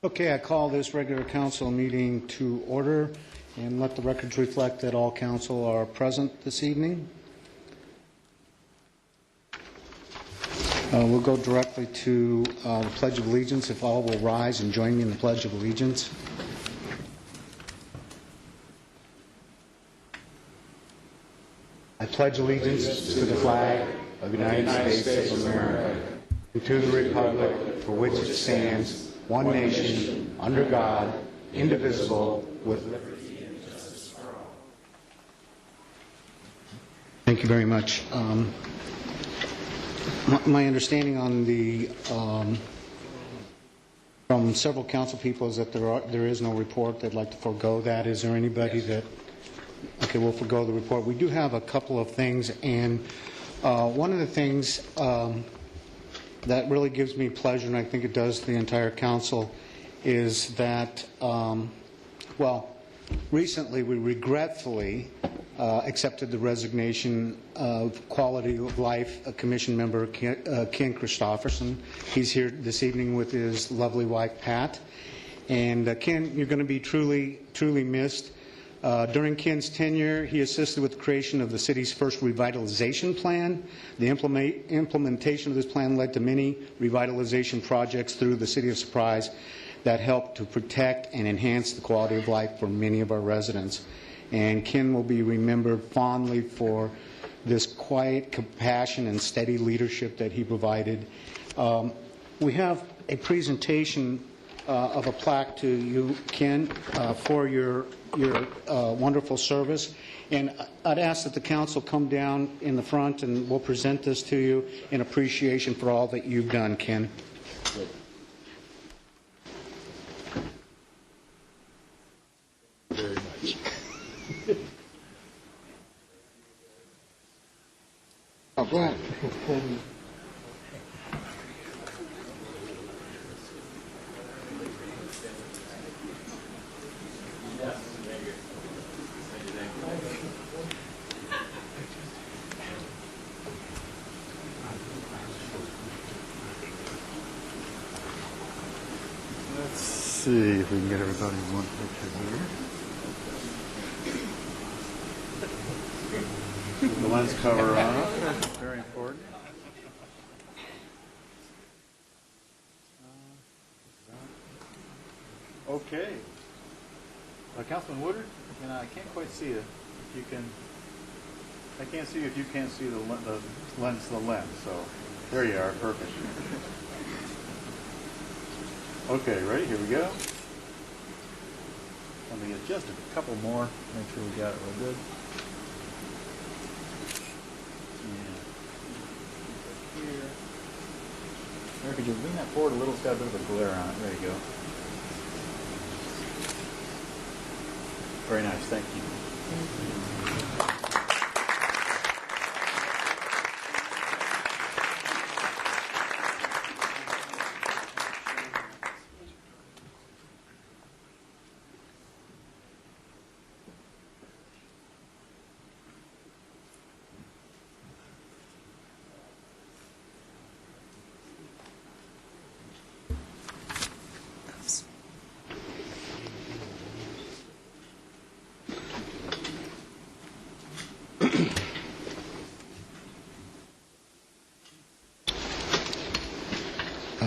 Okay, I call this regular council meeting to order and let the records reflect that all council are present this evening. We'll go directly to the Pledge of Allegiance. If all will rise and join me in the Pledge of Allegiance. I pledge allegiance to the flag of the United States of America and to the republic for which it stands, one nation, under God, indivisible, with liberty and justice for all. Thank you very much. My understanding on the from several council people is that there is no report. They'd like to forego that. Is there anybody that? Okay, we'll forego the report. We do have a couple of things, and one of the things that really gives me pleasure, and I think it does the entire council, is that, well, recently we regretfully accepted the resignation of Quality of Life Commission member Ken Christopherson. He's here this evening with his lovely wife, Pat. And Ken, you're going to be truly missed. During Ken's tenure, he assisted with the creation of the city's first revitalization plan. The implementation of this plan led to many revitalization projects through the City of Surprise that helped to protect and enhance the quality of life for many of our residents. And Ken will be remembered fondly for this quiet compassion and steady leadership that he provided. We have a presentation of a plaque to you, Ken, for your wonderful service. And I'd ask that the council come down in the front and we'll present this to you in appreciation for all that you've done, Ken. Very much. Oh, go ahead. Let's see if we can get everybody in one picture here. The lens cover on. Very important. Okay. Councilman Woodard, and I can't quite see you. If you can, I can't see you if you can't see the lens to the lens. So there you are. Perfect. Okay, ready? Here we go. Let me adjust a couple more. Make sure we got it real good. Yeah. Here. Eric, could you lean that forward a little? It's got a bit of a glare on it. There you go. Very nice. Thank you.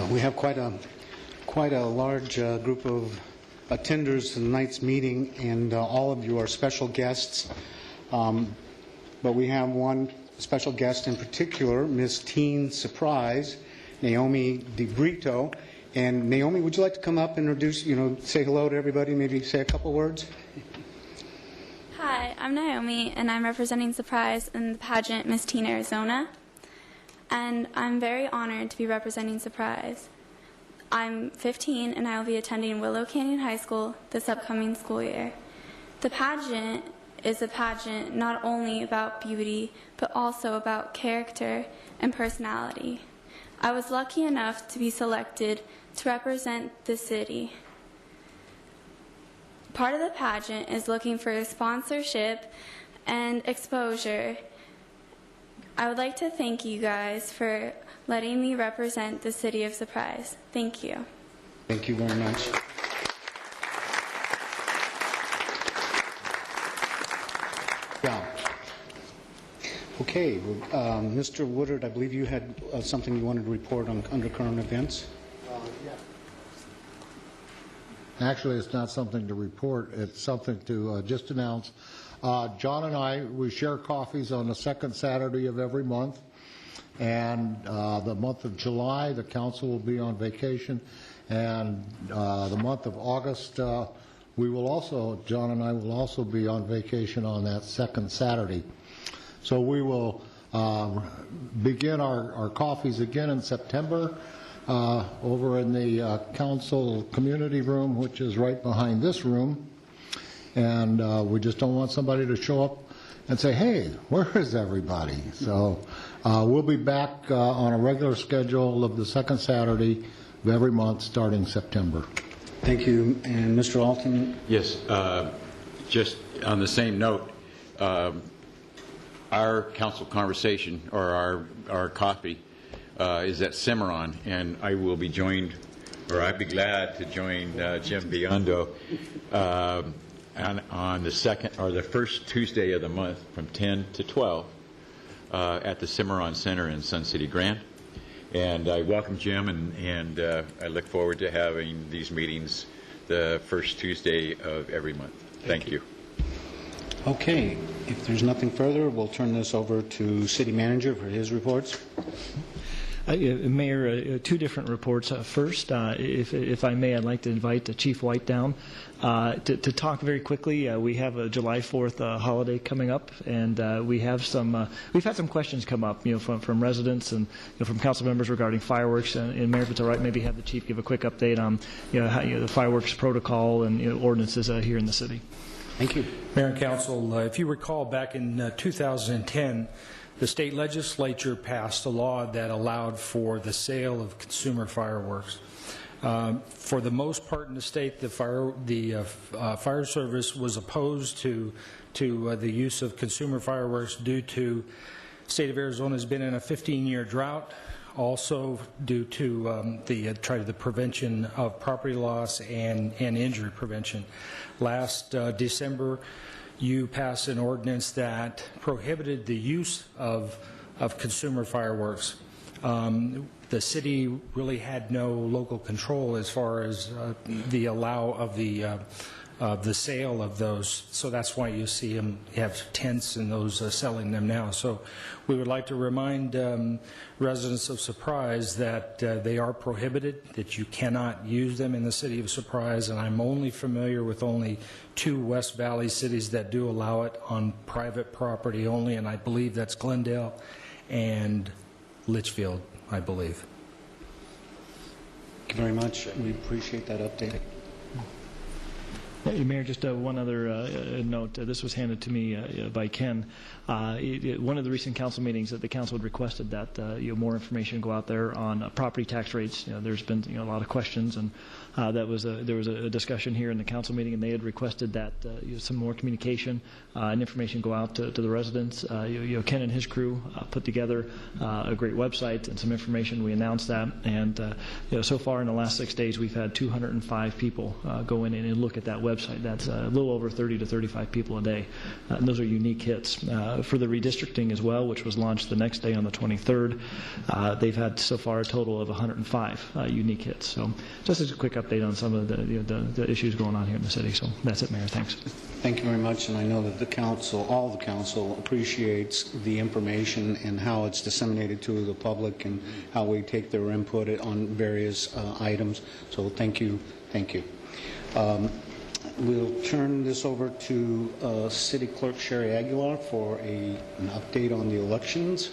We have quite a large group of attenders to tonight's meeting, and all of you are special guests. But we have one special guest in particular, Miss Teen Surprise, Naomi DeBrito. And Naomi, would you like to come up and introduce, say hello to everybody, maybe say a couple words? Hi, I'm Naomi, and I'm representing Surprise in the pageant Miss Teen Arizona. And I'm very honored to be representing Surprise. I'm 15, and I will be attending Willow Canyon High School this upcoming school year. The pageant is a pageant not only about beauty, but also about character and personality. I was lucky enough to be selected to represent the city. Part of the pageant is looking for sponsorship and exposure. I would like to thank you guys for letting me represent the City of Surprise. Thank you. Thank you very much. Yeah. Okay, Mr. Woodard, I believe you had something you wanted to report on under current events? Actually, it's not something to report. It's something to just announce. John and I, we share coffees on the second Saturday of every month. And the month of July, the council will be on vacation. And the month of August, we will also, John and I will also be on vacation on that second Saturday. So we will begin our coffees again in September over in the council community room, which is right behind this room. And we just don't want somebody to show up and say, hey, where is everybody? So we'll be back on a regular schedule of the second Saturday of every month starting September. Thank you. And Mr. Alton? Yes, just on the same note, our council conversation, or our coffee, is at Cimarron, and I will be joined, or I'd be glad to join Jim Biondo on the second or the first Tuesday of the month from 10 to 12 at the Cimarron Center in Sun City Grand. And I welcome Jim, and I look forward to having these meetings the first Tuesday of every month. Thank you. Okay, if there's nothing further, we'll turn this over to City Manager for his reports. Mayor, two different reports. First, if I may, I'd like to invite Chief White down to talk very quickly. We have a July 4th holiday coming up, and we've had some questions come up, from residents and from council members regarding fireworks. And Mayor, if it's all right, maybe have the chief give a quick update on how, the fireworks protocol and ordinances here in the city. Thank you. Mayor and Council, if you recall, back in 2010, the state legislature passed a law that allowed for the sale of consumer fireworks. For the most part in the state, the fire service was opposed to the use of consumer fireworks due to the state of Arizona has been in a 15-year drought. Also due to the prevention of property loss and injury prevention. Last December, you passed an ordinance that prohibited the use of consumer fireworks. The city really had no local control as far as the allow of the sale of those, so that's why you see them have tents and those selling them now. So we would like to remind residents of Surprise that they are prohibited, that you cannot use them in the city of Surprise, and I'm only familiar with only 2 West Valley cities that do allow it on private property only, and I believe that's Glendale and Litchfield, I believe. Thank you very much. We appreciate that update. Mayor, just one other note. This was handed to me by Ken. One of the recent council meetings that the council had requested that more information go out there on property tax rates. There's been a lot of questions, and there was a discussion here in the council meeting, and they had requested that some more communication and information go out to the residents. Ken and his crew put together a great website and some information. We announced that, and so far in the last 6 days, we've had 205 people go in and look at that website. That's a little over 30 to 35 people a day, and those are unique hits. For the redistricting as well, which was launched the next day on the 23rd, they've had so far a total of 105 unique hits. So just as a quick update on some of the issues going on here in the city. So that's it, Mayor. Thanks. Thank you very much, and I know that the council, all the council, appreciates the information and how it's disseminated to the public and how we take their input on various items. So thank you. Thank you. We'll turn this over to City Clerk Sherry Aguilar for an update on the elections.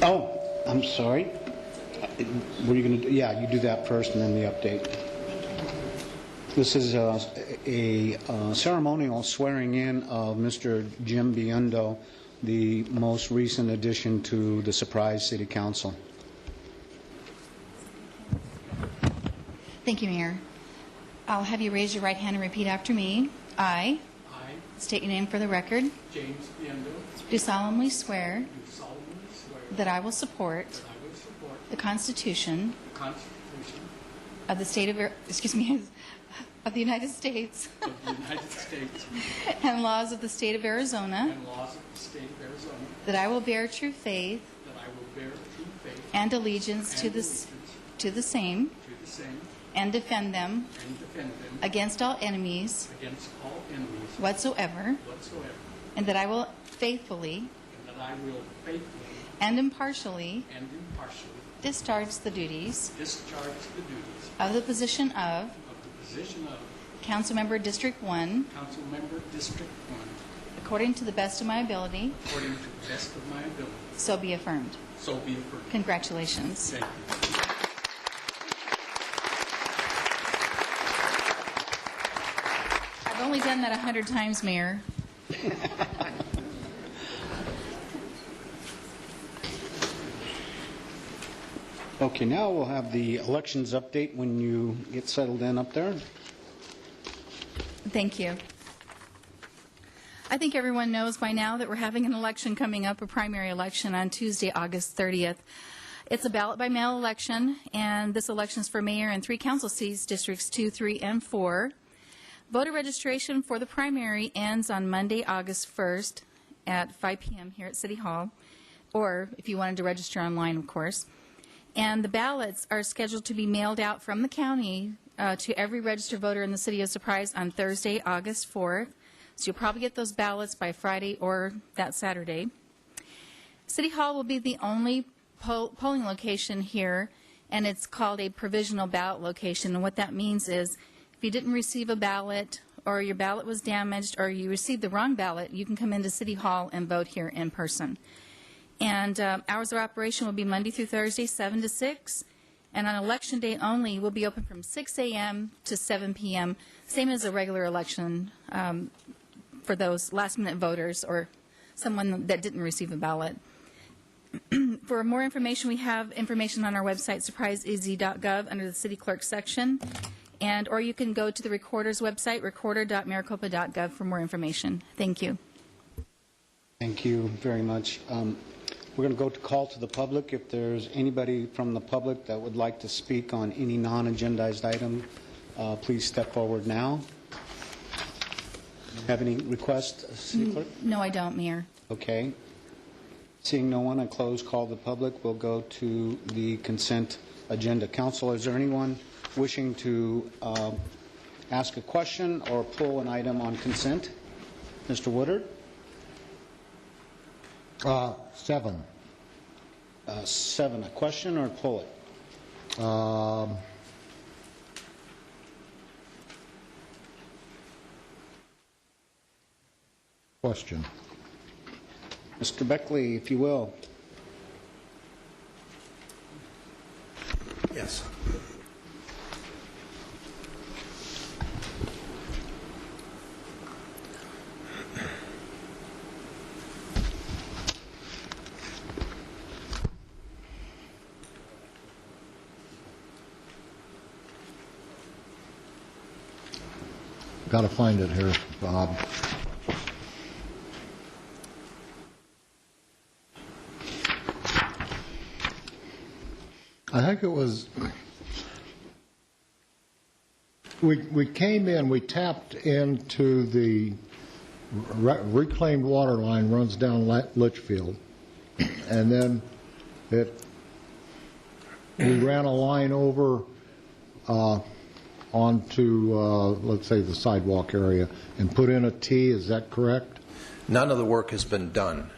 Oh, I'm sorry. Were you going to? Yeah, you do that first, and then the update. This is a ceremonial swearing in of Mr. Jim Biondo, the most recent addition to the Surprise City Council. Thank you, Mayor. I'll have you raise your right hand and repeat after me. I State your name for the record. James Biendo, Do solemnly swear do solemnly swear that I will support that I will support the Constitution the Constitution of the state of, of the United States of the United States and laws of the state of Arizona, and laws of the state of Arizona, that I will bear true faith that I will bear true faith and allegiance to and the allegiance to the same, to the same, and defend them and defend them against all enemies against all enemies whatsoever, whatsoever, and that I will faithfully and that I will faithfully and impartially and impartially discharge the duties discharge the duties of the position of of the position of Councilmember District 1 Council Member District 1 according to the best of my ability, according to the best of my ability. so be affirmed. So be affirmed. Congratulations. Thank you. I've only done that 100 times, Mayor. Okay, now we'll have the elections update when you get settled in up there. Thank you. I think everyone knows by now that we're having an election coming up, a primary election on Tuesday, August 30th. It's a ballot by mail election, and this election is for mayor and 3 council seats, districts 2, 3, and 4. Voter registration for the primary ends on Monday, August 1st at 5 p.m. here at City Hall, or if you wanted to register online, of course. And the ballots are scheduled to be mailed out from the county to every registered voter in the city of Surprise on Thursday, August 4th. So you'll probably get those ballots by Friday or that Saturday. City Hall will be the only polling location here, and it's called a provisional ballot location. And what that means is if you didn't receive a ballot or your ballot was damaged or you received the wrong ballot, you can come into City Hall and vote here in person. And hours of operation will be Monday through Thursday, 7 to 6. And on election day only, we'll be open from 6 a.m. to 7 p.m., same as a regular election for those last-minute voters or someone that didn't receive a ballot. For more information, we have information on our website, surpriseaz.gov, under the City Clerk section. Or you can go to the Recorder's website, recorder.maricopa.gov, for more information. Thank you. Thank you very much. We're going to go to call to the public. If there's anybody from the public that would like to speak on any non-agendized item, please step forward now. Have any requests, City Clerk? No, I don't, Mayor. Okay. Seeing no one, I close call to the public. We'll go to the consent agenda. Council, is there anyone wishing to ask a question or pull an item on consent? Mr. Woodard? 7. 7, a question or pull it? Question. Mr. Beckley, if you will. Yes. Got to find it here, Bob. I think it was, we came in, we tapped into the reclaimed water line runs down Litchfield, and then we ran a line over onto, let's say, the sidewalk area and put in a T. Is that correct? None of the work has been done.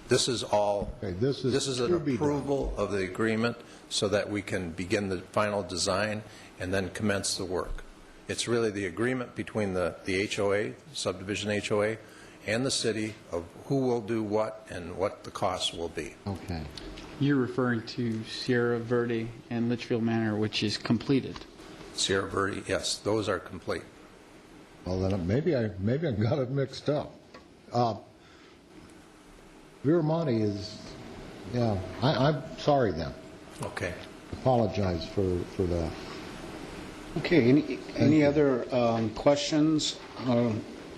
This is all, Okay, this is an to be done. approval of the agreement so that we can begin the final design and then commence the work. It's really the agreement between the HOA, subdivision HOA, and the city of who will do what and what the costs will be. Okay. You're referring to Sierra Verde and Litchfield Manor, which is completed. Sierra Verde, yes, those are complete. Well, then maybe I got it mixed up. Viramonte is, yeah, I'm sorry then. Okay. Apologize for that. Okay, any other questions?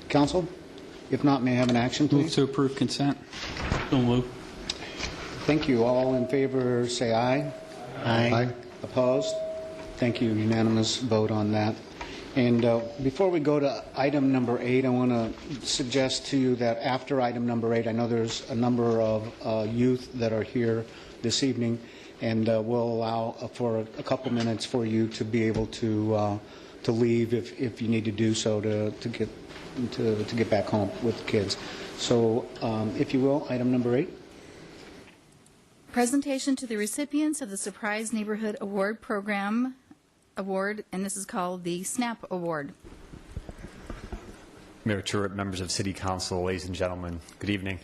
Council? If not, may I have an action, Move please? to approve consent. So move. Thank you. All in favor, say aye. Aye. Opposed? Thank you. Unanimous vote on that. And before we go to item number 8, I want to suggest to you that after item number 8, I know there's a number of youth that are here this evening, and we'll allow for a couple minutes for you to be able to leave if you need to do so to get back home with the kids. So, if you will, item number 8. Presentation to the recipients of the Surprise Neighborhood Award Program Award, and this is called the SNAP Award. Mayor Turut, members of City Council, ladies and gentlemen, good evening.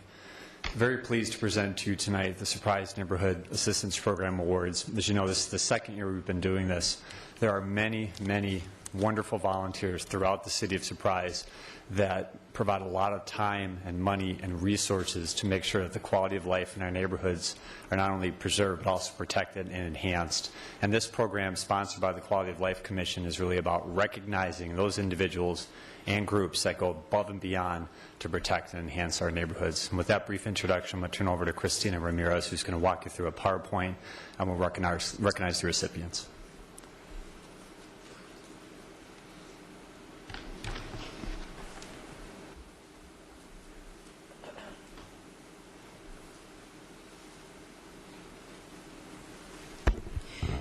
Very pleased to present to you tonight the Surprise Neighborhood Assistance Program Awards. As you know, this is the second year we've been doing this. There are many, many wonderful volunteers throughout the city of Surprise that provide a lot of time and money and resources to make sure that the quality of life in our neighborhoods are not only preserved but also protected and enhanced. And this program, sponsored by the Quality of Life Commission, is really about recognizing those individuals and groups that go above and beyond to protect and enhance our neighborhoods. And with that brief introduction, I'm going to turn over to Christina Ramirez, who's going to walk you through a PowerPoint, and we'll recognize the recipients.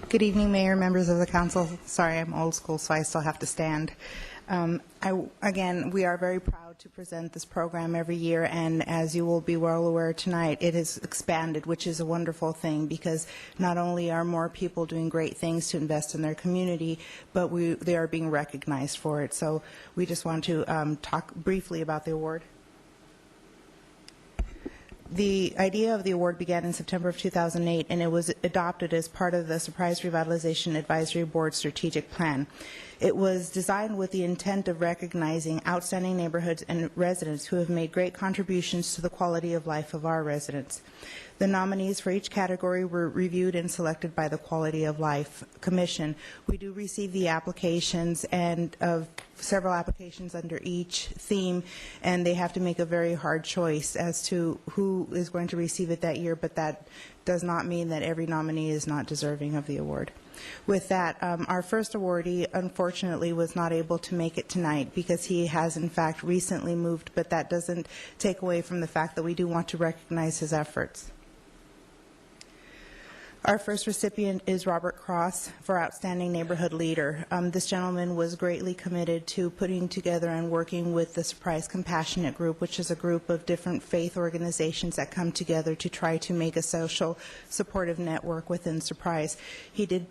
Good evening, Mayor, members of the council. Sorry, I'm old school, so I still have to stand. Again, we are very proud to present this program every year, and as you will be well aware tonight, it has expanded, which is a wonderful thing, because not only are more people doing great things to invest in their community, but they are being recognized for it. So we just want to talk briefly about the award. The idea of the award began in September of 2008, and it was adopted as part of the Surprise Revitalization Advisory Board strategic plan. It was designed with the intent of recognizing outstanding neighborhoods and residents who have made great contributions to the quality of life of our residents. The nominees for each category were reviewed and selected by the Quality of Life Commission. We do receive the applications and of several applications under each theme, and they have to make a very hard choice as to who is going to receive it that year, but that does not mean that every nominee is not deserving of the award. With that, our first awardee, unfortunately, was not able to make it tonight because he has, in fact, recently moved, but that doesn't take away from the fact that we do want to recognize his efforts. Our first recipient is Robert Cross for Outstanding Neighborhood Leader. This gentleman was greatly committed to putting together and working with the Surprise Compassionate Group, which is a group of different faith organizations that come together to try to make a social supportive network within Surprise. He did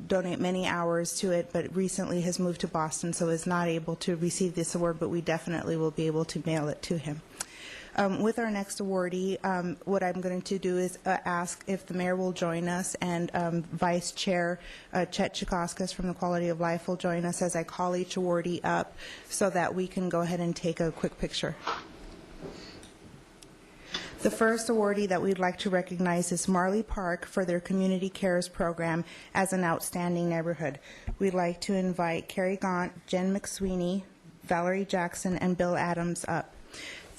donate many hours to it, but recently has moved to Boston, so is not able to receive this award, but we definitely will be able to mail it to him. With our next awardee, what I'm going to do is ask if the mayor will join us, and Vice Chair Chet Chikoskis from the Quality of Life will join us as I call each awardee up so that we can go ahead and take a quick picture. The first awardee that we'd like to recognize is Marley Park for their Community Cares program as an outstanding neighborhood. We'd like to invite Carrie Gaunt, Jen McSweeney, Valerie Jackson, and Bill Adams up.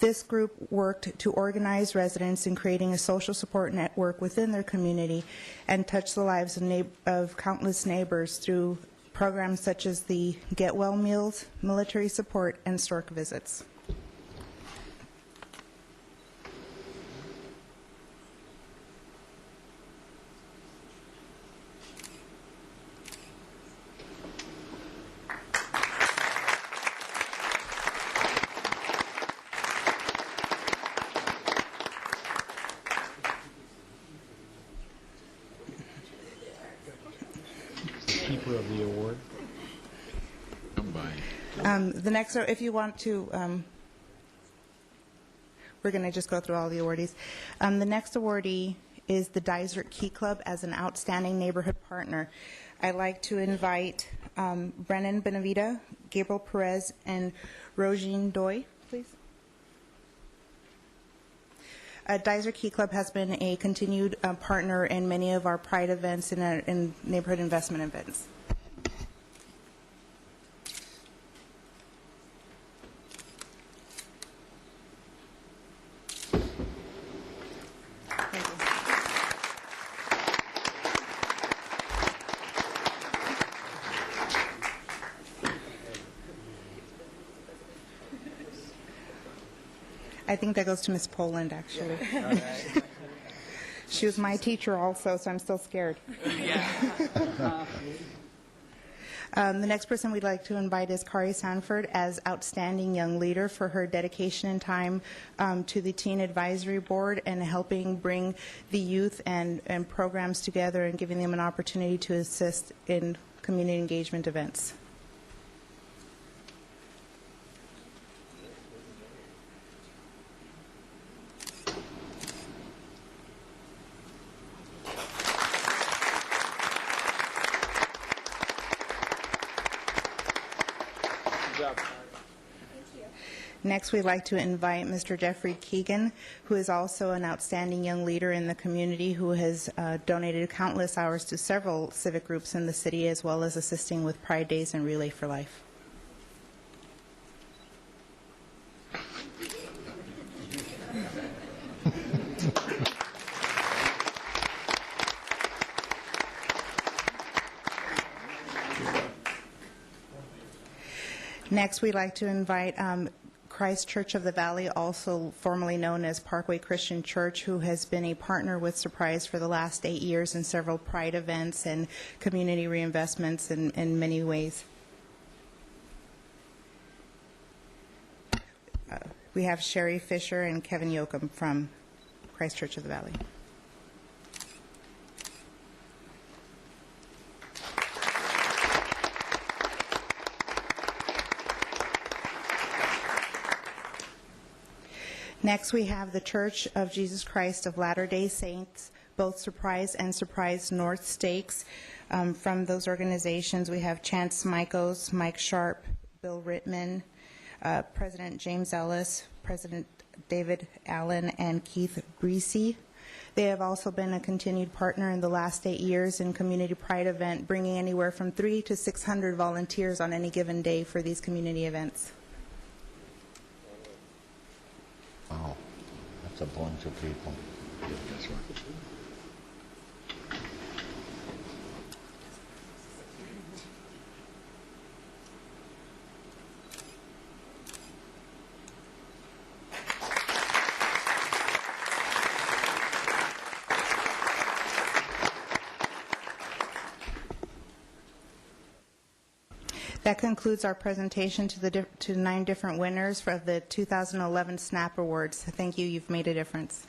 This group worked to organize residents in creating a social support network within their community and touch the lives of countless neighbors through programs such as the Get Well meals, military support, and stork visits. Keeper of the award. The next, if you want to, we're going to just go through all the awardees. The next awardee is the Dysart Key Club as an outstanding neighborhood partner. I'd like to invite Brennan Benavida, Gabriel Perez, and Rosine Doy, please. Dysart Key Club has been a continued partner in many of our Pride events and neighborhood investment events. I think that goes to Miss Poland, actually. She was my teacher also, so I'm still scared. The next person we'd like to invite is Kari Sanford as Outstanding Young Leader for her dedication and time to the Teen Advisory Board and helping bring the youth and programs together and giving them an opportunity to assist in community engagement events. Next, we'd like to invite Mr. Jeffrey Keegan, who is also an outstanding young leader in the community who has donated countless hours to several civic groups in the city, as well as assisting with Pride Days and Relay for Life. Next, we'd like to invite Christ Church of the Valley, also formerly known as Parkway Christian Church, who has been a partner with Surprise for the last 8 years in several Pride events and community reinvestments in many ways. We have Sherry Fisher and Kevin Yoakum from Christ Church of the Valley. Next, we have the Church of Jesus Christ of Latter-day Saints, both Surprise and Surprise North Stakes. From those organizations, we have Chance Michaels, Mike Sharp, Bill Rittman, President James Ellis, President David Allen, and Keith Breesy. They have also been a continued partner in the last 8 years in Community Pride event, bringing anywhere from 300 to 600 volunteers on any given day for these community events. Wow, that's a bunch of people. That's right. That concludes our presentation to 9 different winners for the 2011 SNAP Awards. Thank you. You've made a difference.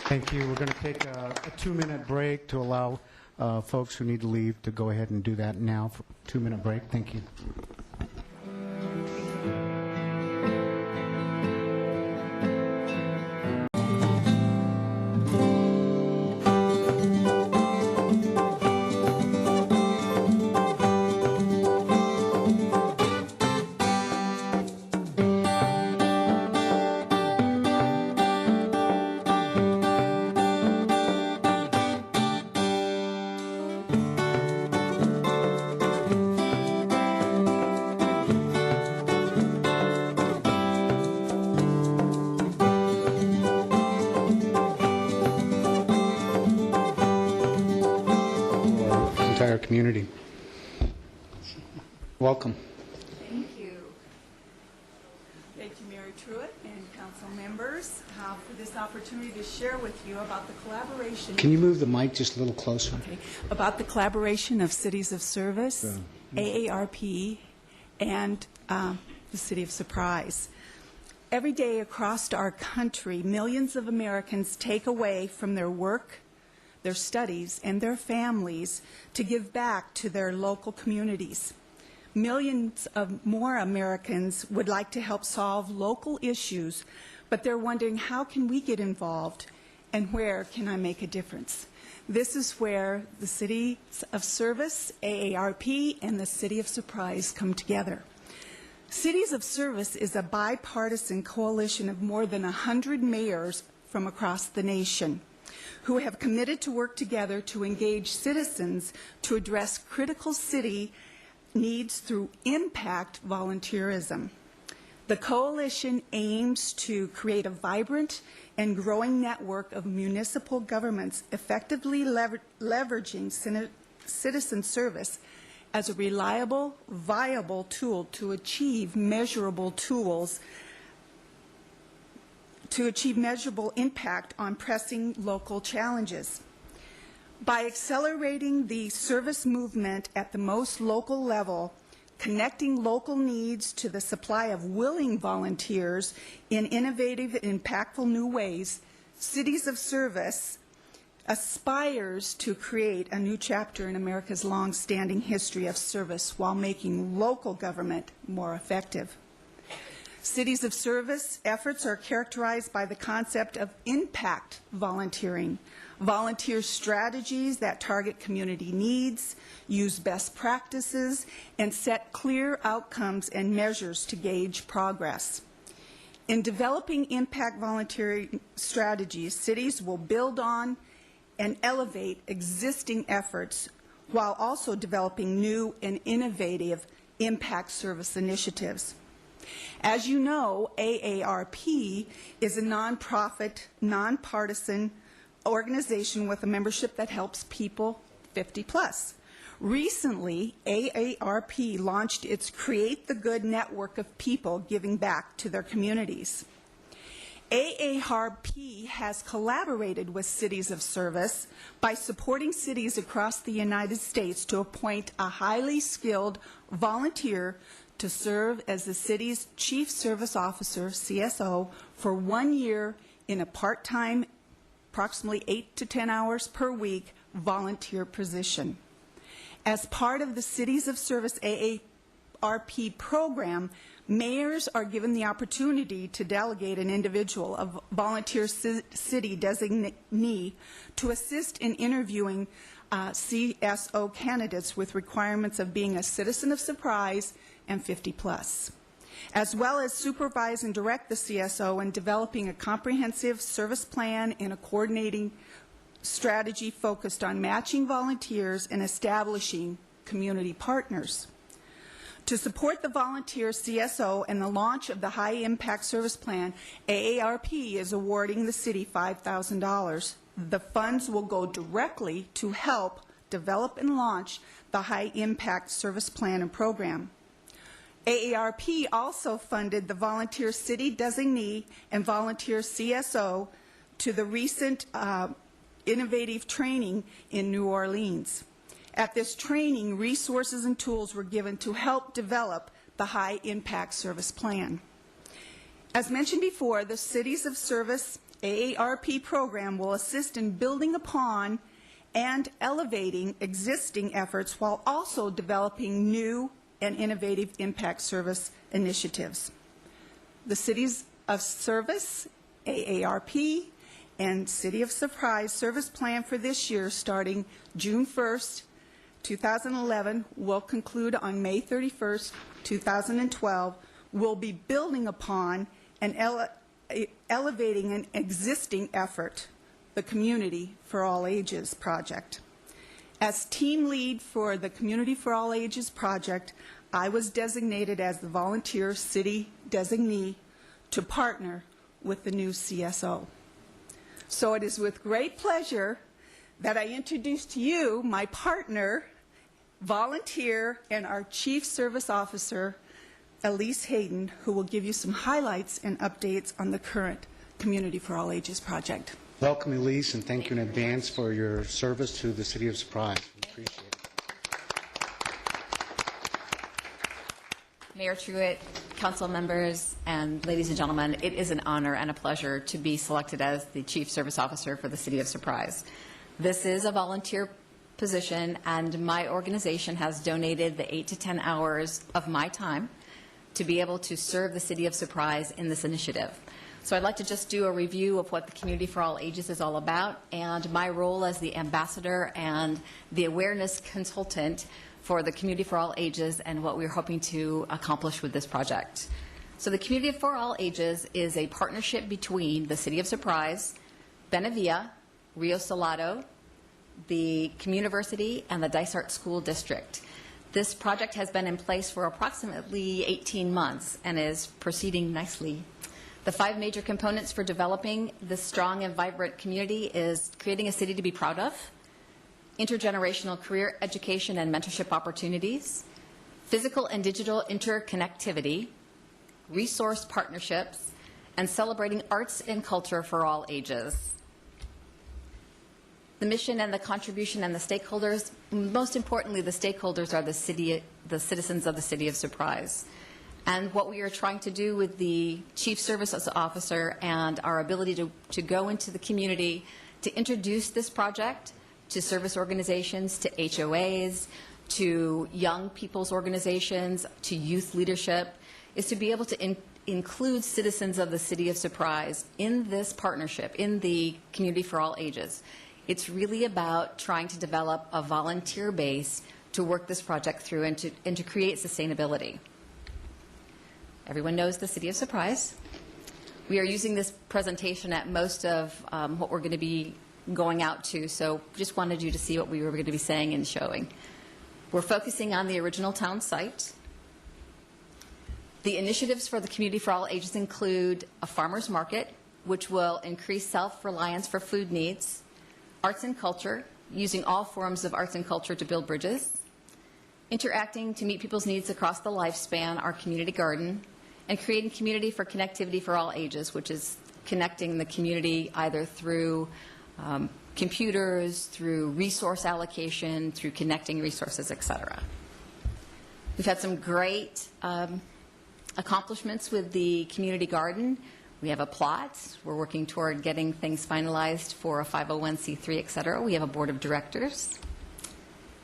Thank you. We're going to take a 2-minute break to allow folks who need to leave to go ahead and do that now for a 2-minute break. Thank you. Entire community. Welcome. Thank you. Thank you, Mary Truitt and council members, for this opportunity to share with you about the collaboration. Can you move the mic just a little closer? Okay. About the collaboration of Cities of Service, AARP, and the City of Surprise. Every day across our country, millions of Americans take away from their work, their studies, and their families to give back to their local communities. Millions of more Americans would like to help solve local issues, but they're wondering, how can we get involved and where can I make a difference? This is where the City of Service, AARP, and the City of Surprise come together. Cities of Service is a bipartisan coalition of more than 100 mayors from across the nation who have committed to work together to engage citizens to address critical city needs through impact volunteerism. The coalition aims to create a vibrant and growing network of municipal governments effectively leveraging citizen service as a reliable, viable tool to achieve measurable impact on pressing local challenges. By accelerating the service movement at the most local level, connecting local needs to the supply of willing volunteers in innovative and impactful new ways, Cities of Service aspires to create a new chapter in America's long-standing history of service while making local government more effective. Cities of Service efforts are characterized by the concept of impact volunteering, volunteer strategies that target community needs, use best practices, and set clear outcomes and measures to gauge progress. In developing impact volunteering strategies, cities will build on and elevate existing efforts while also developing new and innovative impact service initiatives. As you know, AARP is a nonprofit, nonpartisan organization with a membership that helps people 50 plus. Recently, AARP launched its Create the Good network of people giving back to their communities. AARP has collaborated with Cities of Service by supporting cities across the United States to appoint a highly skilled volunteer to serve as the city's Chief Service Officer, CSO, for 1 year in a part-time, approximately 8 to 10 hours per week, volunteer position. As part of the Cities of Service AARP program, mayors are given the opportunity to delegate an individual, a volunteer city designee, to assist in interviewing CSO candidates with requirements of being a citizen of Surprise and 50 plus, as well as supervise and direct the CSO in developing a comprehensive service plan and a coordinating strategy focused on matching volunteers and establishing community partners. To support the volunteer CSO and the launch of the High Impact Service Plan, AARP is awarding the city $5,000. The funds will go directly to help develop and launch the High Impact Service Plan and program. AARP also funded the volunteer city designee and volunteer CSO to the recent innovative training in New Orleans. At this training, resources and tools were given to help develop the High Impact Service Plan. As mentioned before, the Cities of Service AARP program will assist in building upon and elevating existing efforts while also developing new and innovative impact service initiatives. The Cities of Service, AARP, and City of Surprise service plan for this year, starting June 1st, 2011, will conclude on May 31st, 2012, will be building upon and elevating an existing effort, the Community for All Ages project. As team lead for the Community for All Ages project, I was designated as the volunteer city designee to partner with the new CSO. So it is with great pleasure that I introduce to you my partner, volunteer, and our Chief Service Officer, Elise Hayden, who will give you some highlights and updates on the current Community for All Ages project. Welcome, Elise, and thank you in advance for your service to the City of Surprise. We appreciate it. Mayor Truitt, council members, and ladies and gentlemen, it is an honor and a pleasure to be selected as the Chief Service Officer for the City of Surprise. This is a volunteer position, and my organization has donated the 8 to 10 hours of my time to be able to serve the City of Surprise in this initiative. So I'd like to just do a review of what the Community for All Ages is all about and my role as the ambassador and the awareness consultant for the Community for All Ages and what we're hoping to accomplish with this project. So the Community for All Ages is a partnership between the City of Surprise, Benavia, Rio Salado, the Communiversity, and the Dysart School District. This project has been in place for approximately 18 months and is proceeding nicely. The 5 major components for developing this strong and vibrant community is creating a city to be proud of, intergenerational career education and mentorship opportunities, physical and digital interconnectivity, resource partnerships, and celebrating arts and culture for all ages. The mission and the contribution and the stakeholders, most importantly, the stakeholders are the citizens of the City of Surprise. And what we are trying to do with the Chief Services Officer and our ability to go into the community to introduce this project to service organizations, to HOAs, to young people's organizations, to youth leadership, is to be able to include citizens of the City of Surprise in this partnership, in the Community for All Ages. It's really about trying to develop a volunteer base to work this project through and to create sustainability. Everyone knows the City of Surprise. We are using this presentation at most of what we're going to be going out to, so just wanted you to see what we were going to be saying and showing. We're focusing on the original town site. The initiatives for the Community for All Ages include a farmer's market, which will increase self-reliance for food needs, arts and culture, using all forms of arts and culture to build bridges, interacting to meet people's needs across the lifespan, our community garden, and creating community for connectivity for all ages, which is connecting the community either through computers, through resource allocation, through connecting resources, et cetera. We've had some great accomplishments with the community garden. We have a plot. We're working toward getting things finalized for a 501c3, et cetera. We have a board of directors.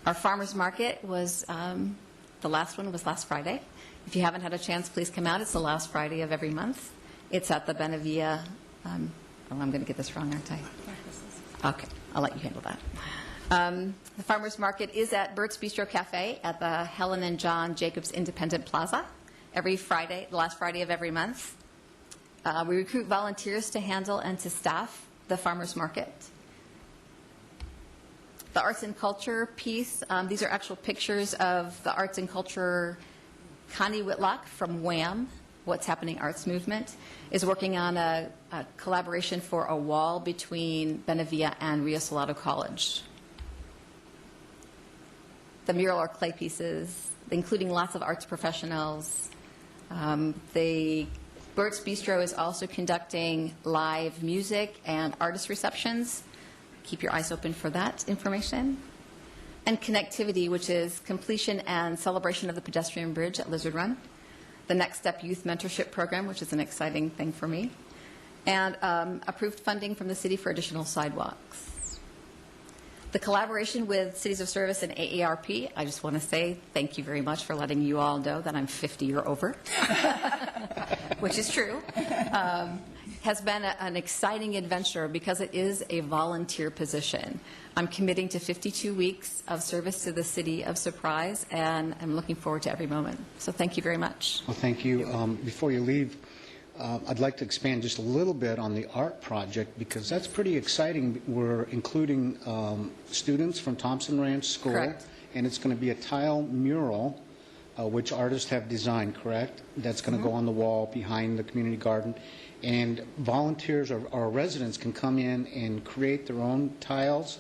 Our farmers market was, the last one was last Friday. If you haven't had a chance, please come out. It's the last Friday of every month. It's at the Benavia, I'm going to get this wrong, aren't I? Okay, I'll let you handle that. The farmers market is at Bert's Bistro Cafe at the Helen and John Jacobs Independent Plaza every Friday, the last Friday of every month. We recruit volunteers to handle and to staff the farmers market. The arts and culture piece, these are actual pictures of the arts and culture. Connie Whitlock from WHAM, What's Happening Arts Movement, is working on a collaboration for a wall between Benavia and Rio Salado College. The mural are clay pieces, including lots of arts professionals. The Bert's Bistro is also conducting live music and artist receptions. Keep your eyes open for that information. And connectivity, which is completion and celebration of the pedestrian bridge at Lizard Run. The Next Step Youth Mentorship Program, which is an exciting thing for me. And approved funding from the city for additional sidewalks. The collaboration with Cities of Service and AARP, I just want to say thank you very much for letting you all know that I'm 50 or over, which is true. Has been an exciting adventure because it is a volunteer position. I'm committing to 52 weeks of service to the City of Surprise, and I'm looking forward to every moment. So thank you very much. Well, thank you. Before you leave, I'd like to expand just a little bit on the art project because that's pretty exciting. We're including students from Thompson Ranch School. Correct. And it's going to be a tile mural which artists have designed, correct? That's going to go on the wall behind the community garden. And volunteers or residents can come in and create their own tiles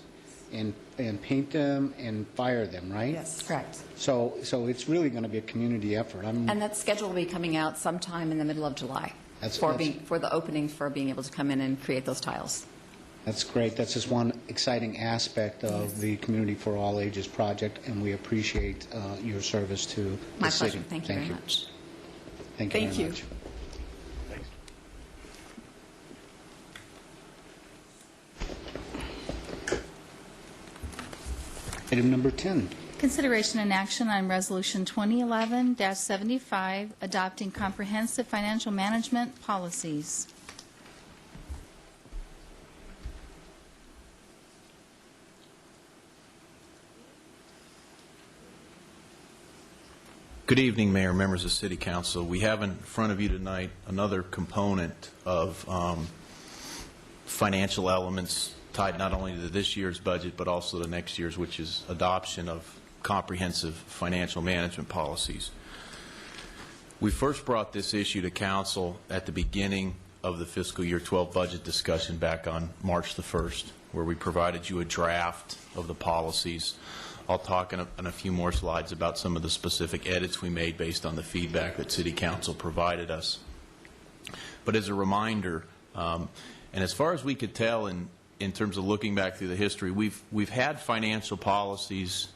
and paint them and fire them, right? Yes, correct. So it's really going to be a community effort. And that schedule will be coming out sometime in the middle of July for the opening for being able to come in and create those tiles. That's great. That's just one exciting aspect of the Community for All Ages project, and we appreciate your service to the city. My pleasure. Thank you very much. Thank you very much. Item number 10. Consideration and action on Resolution 2011-75, adopting comprehensive financial management policies. Good evening, Mayor, members of City Council. We have in front of you tonight another component of financial elements tied not only to this year's budget but also to next year's, which is adoption of comprehensive financial management policies. We first brought this issue to Council at the beginning of the fiscal year 12 budget discussion back on March the 1st. where we provided you a draft of the policies. I'll talk in a few more slides about some of the specific edits we made based on the feedback that City Council provided us. But as a reminder, and as far as we could tell in terms of looking back through the history, we've had financial policies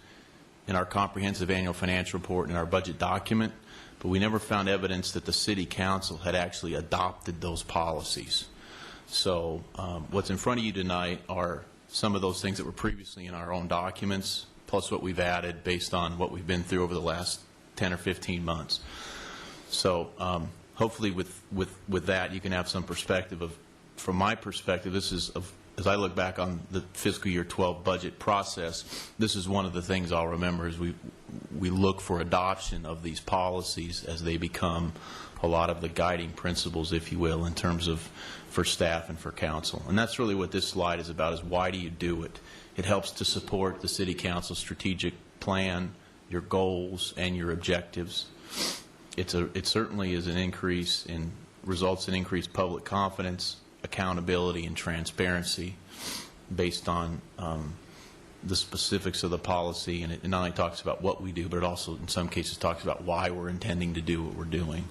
in our comprehensive annual financial report and our budget document, but we never found evidence that the City Council had actually adopted those policies. So what's in front of you tonight are some of those things that were previously in our own documents, plus what we've added based on what we've been through over the last 10 or 15 months. So hopefully with that you can have some perspective of, from my perspective, this is, as I look back on the fiscal year 12 budget process, this is one of the things I'll remember is we look for adoption of these policies as they become a lot of the guiding principles, if you will, in terms of for staff and for council. And that's really what this slide is about, is why do you do it? It helps to support the City Council strategic plan, your goals, and your objectives. It certainly is an increase in, results in increased public confidence, accountability, and transparency based on the specifics of the policy. And it not only talks about what we do, but it also in some cases talks about why we're intending to do what we're doing.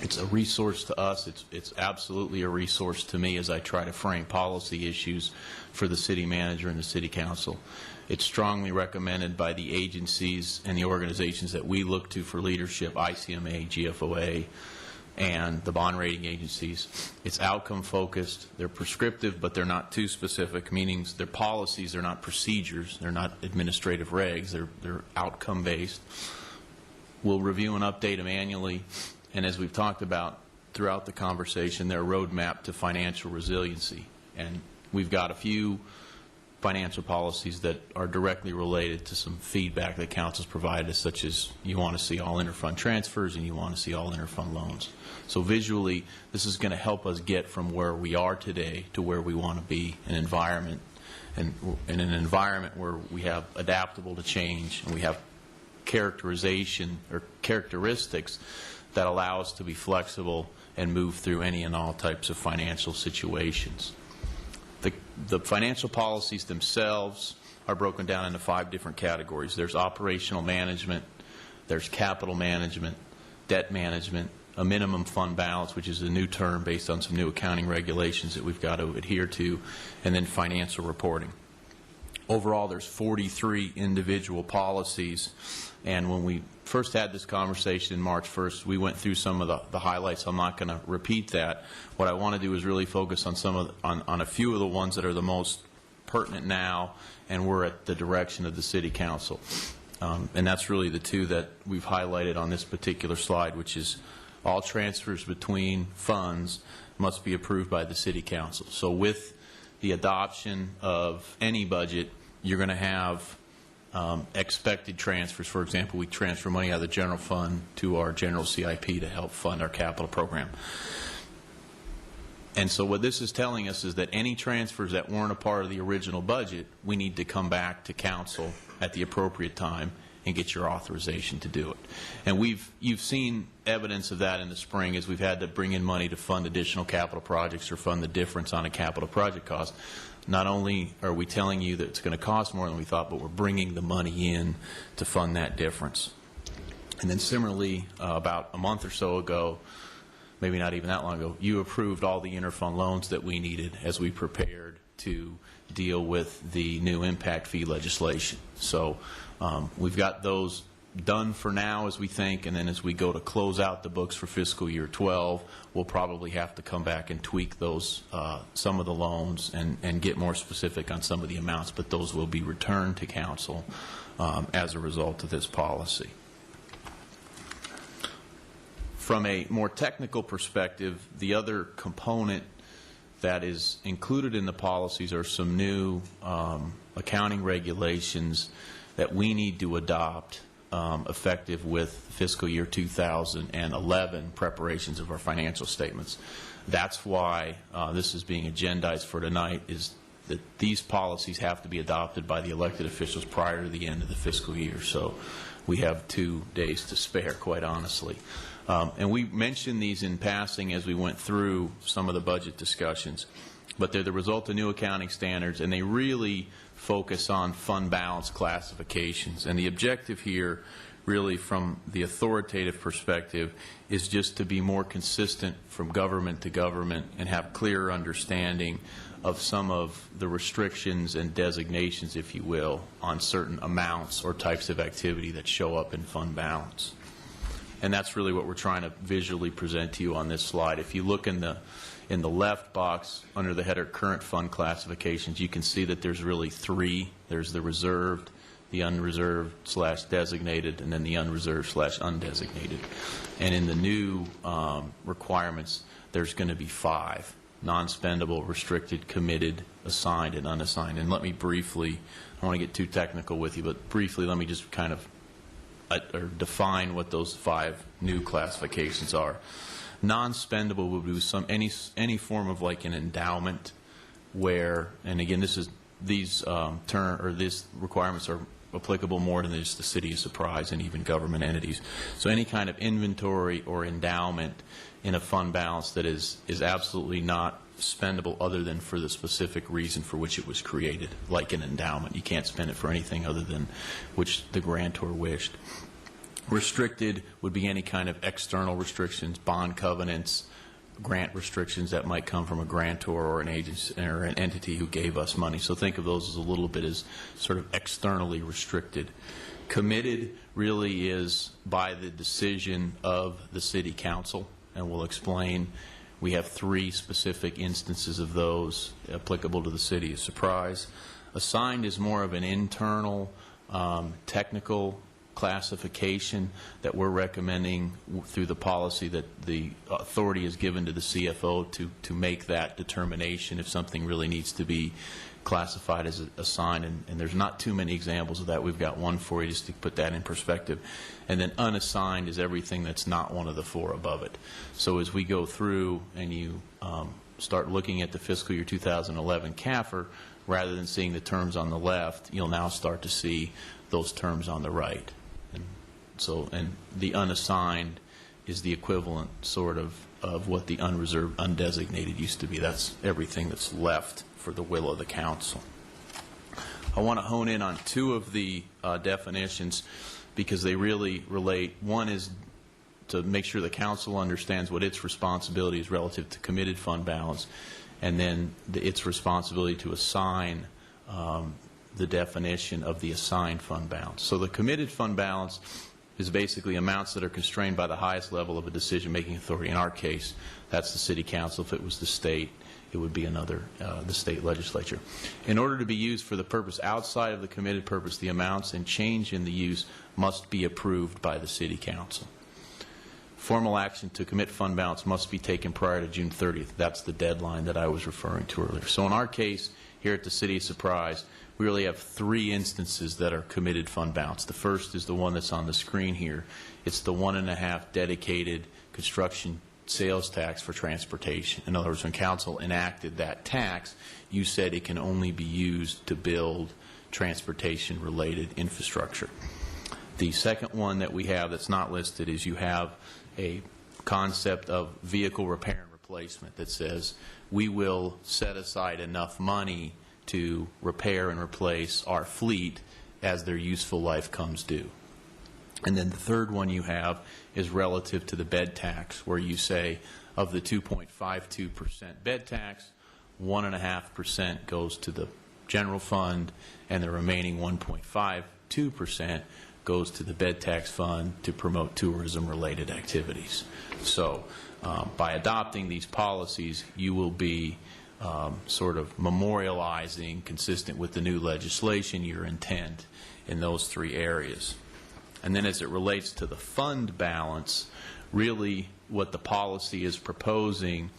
It's a resource to us. It's absolutely a resource to me as I try to frame policy issues for the city manager and the City Council. It's strongly recommended by the agencies and the organizations that we look to for leadership, ICMA, GFOA, and the bond rating agencies. It's outcome focused. They're prescriptive, but they're not too specific, meaning they're policies, they're not procedures, they're not administrative regs, they're outcome based. We'll review and update them annually, and as we've talked about throughout the conversation, they're a roadmap to financial resiliency. And we've got a few financial policies that are directly related to some feedback that Council's provided us, such as you want to see all interfund transfers and you want to see all interfund loans. So visually, this is going to help us get from where we are today to where we want to be, an environment, and in an environment where we have adaptable to change and we have characterization or characteristics that allow us to be flexible and move through any and all types of financial situations. The financial policies themselves are broken down into 5 different categories. There's operational management, there's capital management, debt management, a minimum fund balance, which is a new term based on some new accounting regulations that we've got to adhere to, and then financial reporting. Overall, there's 43 individual policies, and when we first had this conversation in March 1st, we went through some of the highlights. I'm not going to repeat that. What I want to do is really focus on on a few of the ones that are the most pertinent now, and we're at the direction of the City Council. And that's really the 2 that we've highlighted on this particular slide, which is all transfers between funds must be approved by the City Council. So with the adoption of any budget, you're going to have expected transfers. For example, we transfer money out of the general fund to our general CIP to help fund our capital program. And so what this is telling us is that any transfers that weren't a part of the original budget, we need to come back to council at the appropriate time and get your authorization to do it. And you've seen evidence of that in the spring as we've had to bring in money to fund additional capital projects or fund the difference on a capital project cost. Not only are we telling you that it's going to cost more than we thought, but we're bringing the money in to fund that difference. And then similarly, about a month or so ago, maybe not even that long ago, you approved all the interfund loans that we needed as we prepared to deal with the new impact fee legislation. So we've got those done for now, as we think, and then as we go to close out the books for fiscal year 12, we'll probably have to come back and tweak those, some of the loans, and get more specific on some of the amounts, but those will be returned to council as a result of this policy. From a more technical perspective, the other component that is included in the policies are some new accounting regulations that we need to adopt effective with fiscal year 2011 preparations of our financial statements. That's why this is being agendized for tonight, is that these policies have to be adopted by the elected officials prior to the end of the fiscal year. So we have 2 days to spare, quite honestly. And we mentioned these in passing as we went through some of the budget discussions. but they're the result of new accounting standards, and they really focus on fund balance classifications. And the objective here, really from the authoritative perspective, is just to be more consistent from government to government and have clearer understanding of some of the restrictions and designations, if you will, on certain amounts or types of activity that show up in fund balance. And that's really what we're trying to visually present to you on this slide. If you look in the left box under the header current fund classifications, you can see that there's really three. There's the reserved, the unreserved / designated, and then the unreserved / undesignated. And in the new requirements, there's going to be 5: non-spendable, restricted, committed, assigned, and unassigned. And let me briefly, I don't want to get too technical with you, but briefly let me just kind of define what those 5 new classifications are. Non-spendable would be any form of like an endowment where, and again, these requirements are applicable more than just the City of Surprise and even government entities. So any kind of inventory or endowment in a fund balance that is absolutely not spendable other than for the specific reason for which it was created, like an endowment. You can't spend it for anything other than which the grantor wished. Restricted would be any kind of external restrictions, bond covenants, grant restrictions that might come from a grantor or an agency or an entity who gave us money. So think of those as a little bit as sort of externally restricted. Committed really is by the decision of the City Council, and we'll explain. We have 3 specific instances of those applicable to the City of Surprise. Assigned is more of an internal technical classification that we're recommending through the policy that the authority is given to the CFO to make that determination if something really needs to be classified as assigned. And there's not too many examples of that. We've got one for you just to put that in perspective. And then unassigned is everything that's not one of the 4 above it. So as we go through and you start looking at the fiscal year 2011 CAFR, rather than seeing the terms on the left, you'll now start to see those terms on the right. And the unassigned is the equivalent sort of what the unreserved, undesignated used to be. That's everything that's left for the will of the council. I want to hone in on 2 of the definitions because they really relate. One is to make sure the council understands what its responsibility is relative to committed fund balance, and then its responsibility to assign the definition of the assigned fund balance. So the committed fund balance is basically amounts that are constrained by the highest level of a decision-making authority. In our case, that's the City Council. If it was the state, it would be the state legislature. In order to be used for the purpose outside of the committed purpose, the amounts and change in the use must be approved by the City Council. Formal action to commit fund balance must be taken prior to June 30th. That's the deadline that I was referring to earlier. So in our case, here at the City of Surprise, we really have 3 instances that are committed fund balance. The first is the one that's on the screen here. It's the 1.5 dedicated construction sales tax for transportation. In other words, when council enacted that tax, you said it can only be used to build transportation-related infrastructure. The second one that we have that's not listed is you have a concept of vehicle repair and replacement that says we will set aside enough money to repair and replace our fleet as their useful life comes due. And then the third one you have is relative to the bed tax, where you say of the 2.52% bed tax, 1.5% goes to the general fund, and the remaining 1.52% goes to the bed tax fund to promote tourism-related activities. So by adopting these policies, you will be sort of memorializing, consistent with the new legislation, your intent in those 3 areas. And then as it relates to the fund balance, really what the policy is proposing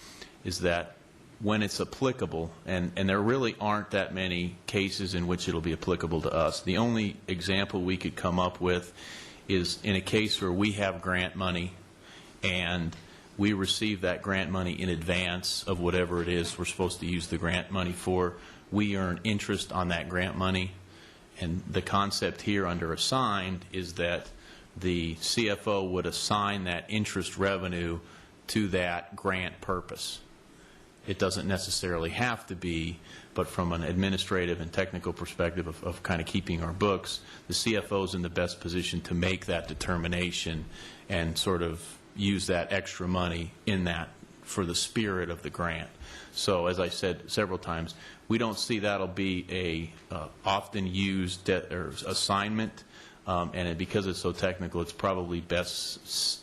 is that when it's applicable, and there really aren't that many cases in which it'll be applicable to us. The only example we could come up with is in a case where we have grant money and we receive that grant money in advance of whatever it is we're supposed to use the grant money for. We earn interest on that grant money. And the concept here under assigned is that the CFO would assign that interest revenue to that grant purpose. It doesn't necessarily have to be, but from an administrative and technical perspective of kind of keeping our books, the CFO is in the best position to make that determination and sort of use that extra money in that for the spirit of the grant. So as I said several times, we don't see that'll be a often used or assignment, and because it's so technical, it's probably best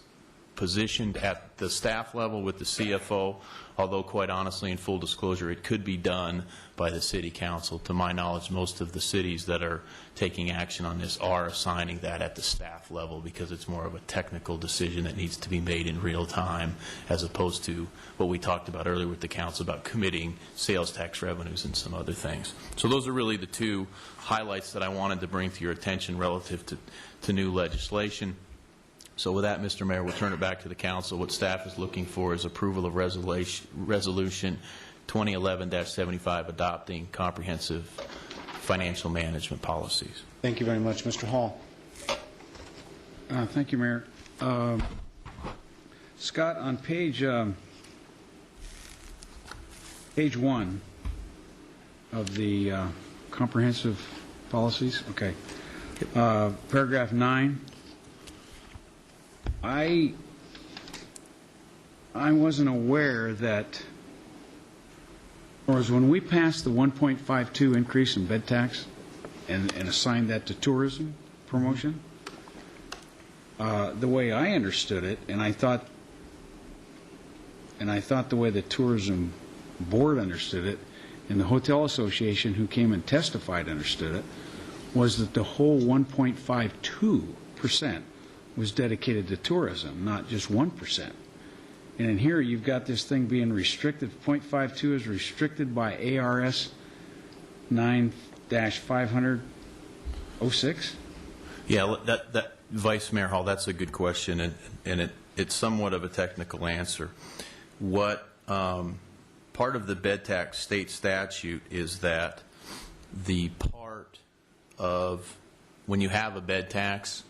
positioned at the staff level with the CFO, although quite honestly, in full disclosure, it could be done by the City Council. To my knowledge, most of the cities that are taking action on this are assigning that at the staff level because it's more of a technical decision that needs to be made in real time as opposed to what we talked about earlier with the Council about committing sales tax revenues and some other things. So those are really the two highlights that I wanted to bring to your attention relative to new legislation. So with that, Mr. Mayor, we'll turn it back to the Council. What staff is looking for is approval of Resolution 2011-75 adopting comprehensive financial management policies. Thank you very much. Mr. Hall. Thank you, Mayor. Scott, on page 1 of the comprehensive policies, okay, paragraph 9, I wasn't aware that, or as when we passed the 1.52 increase in bed tax and assigned that to tourism promotion, the way I understood it, and I thought the way the tourism board understood it, and the Hotel Association who came and testified understood it, was that the whole 1.52% was dedicated to tourism, not just 1%. And in here, you've got this thing being restricted. 0.52 is restricted by ARS 9-500-06. Yeah, that Vice Mayor Hall, that's a good question, and it's somewhat of a technical answer. What part of the bed tax state statute is that the part of when you have a bed tax,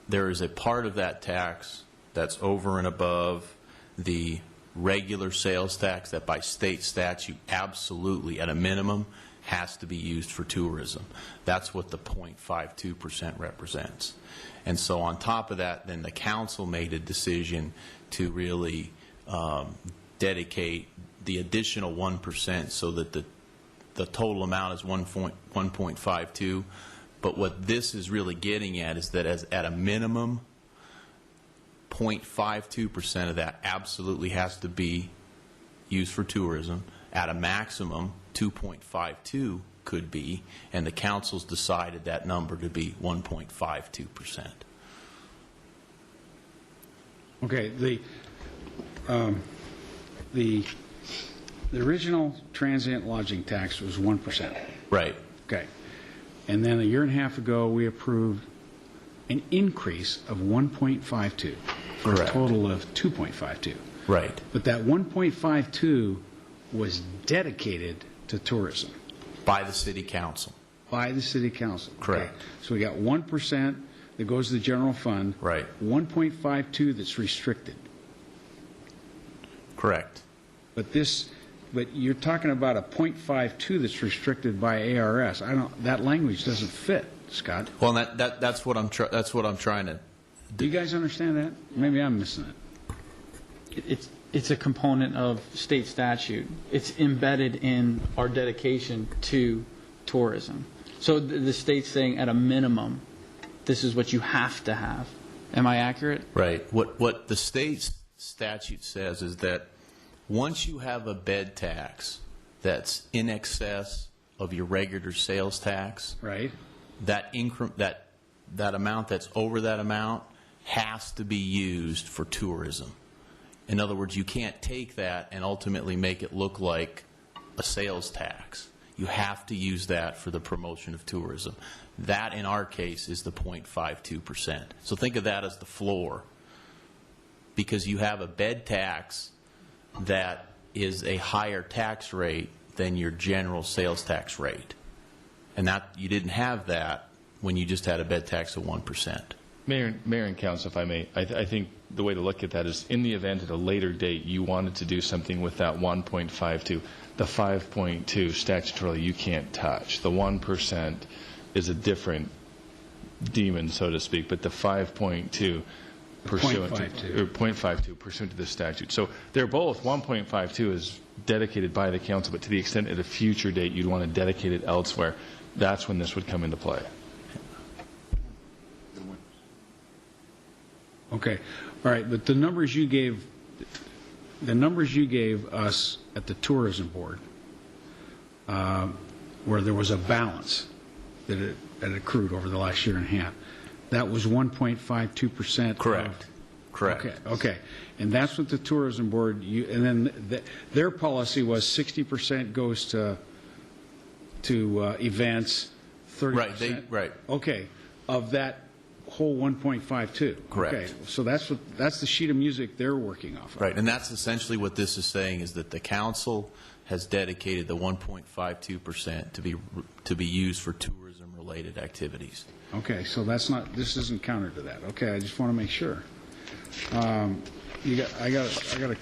there is a part of that tax that's over and above the regular sales tax that by state statute absolutely at a minimum has to be used for tourism. That's what the 0.52% represents. And so on top of that, then the council made a decision to really dedicate the additional 1% so that the total amount is 1.52. But what this is really getting at is that at a minimum, 0.52% of that absolutely has to be used for tourism. At a maximum, 2.52 could be, and the council's decided that number to be 1.52%. Okay, the original transient lodging tax was 1%. Right. Okay. And then a year and a half ago, we approved an increase of 1.52 for a total of 2.52. Right. But that 1.52 was dedicated to tourism. By the City Council. By the City Council. Correct. Okay. So we got 1% that goes to the general fund. Right. 1.52 that's restricted. Correct. But you're talking about a 0.52 that's restricted by ARS. That language doesn't fit, Scott. Well, that's what I'm trying to. Do you guys understand that? Maybe I'm missing it. It's a component of state statute. It's embedded in our dedication to tourism. So the state's saying at a minimum, this is what you have to have. Am I accurate? Right. What the state statute says is that once you have a bed tax that's in excess of your regular sales tax, right, that amount that's over that amount has to be used for tourism. In other words, you can't take that and ultimately make it look like a sales tax. You have to use that for the promotion of tourism. That, in our case, is the 0.52%. So think of that as the floor, because you have a bed tax that is a higher tax rate than your general sales tax rate. And that you didn't have that when you just had a bed tax of 1%. Mayor and Council, if I may, I think the way to look at that is, in the event at a later date you wanted to do something with that 1.52, the 5.2 statutorily you can't touch. The 1% is a different demon, so to speak, but the 5.2 pursuant to, or 0.52 pursuant to the statute. So they're both, 1.52 is dedicated by the council, but to the extent at a future date you'd want to dedicate it elsewhere, that's when this would come into play. Okay, all right, but the numbers you gave us at the tourism board, where there was a balance that accrued over the last year and a half, that was 1.52%. Correct. Correct. Okay, and that's what the tourism board, and then their policy was 60% goes to events, 30%. Right. Okay, of that whole 1.52. Correct. Okay, so that's the sheet of music they're working off of. Right, and that's essentially what this is saying, is that the council has dedicated the 1.52% to be used for tourism-related activities. Okay, so this isn't counter to that. Okay, I just want to make sure. I got a.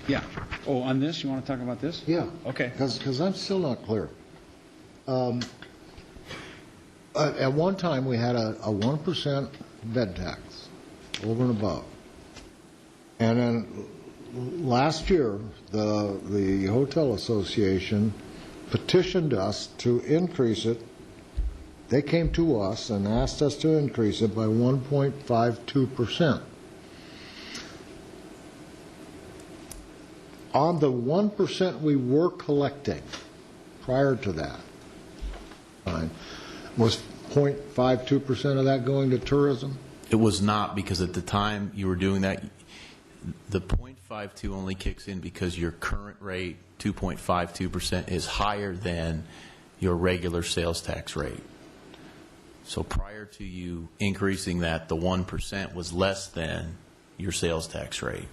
Yeah. Oh, on this, you want to talk about this? Yeah. Okay. Because I'm still not clear. At one time, we had a 1% bed tax over and above. And then last year, the Hotel Association petitioned us to increase it. They came to us and asked us to increase it by 1.52%. On the 1% we were collecting prior to that time, was 0.52% of that going to tourism? It was not, because at the time you were doing that, the 0.52 only kicks in because your current rate, 2.52%, is higher than your regular sales tax rate. So prior to you increasing that, the 1% was less than your sales tax rate.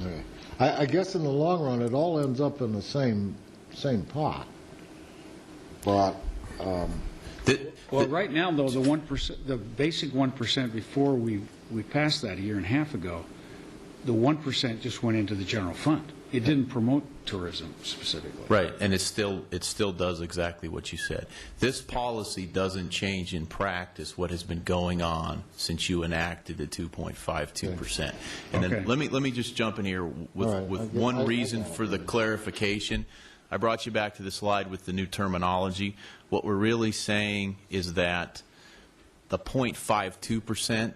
Okay. I guess in the long run, it all ends up in the same pot. But well, right now, though, the 1%, the basic 1%, before we passed that a year and a half ago, the 1% just went into the general fund. It didn't promote tourism specifically. Right, and it still does exactly what you said. This policy doesn't change in practice what has been going on since you enacted the 2.52%. And then let me just jump in here with one reason for the clarification. I brought you back to the slide with the new terminology. What we're really saying is that the 0.52%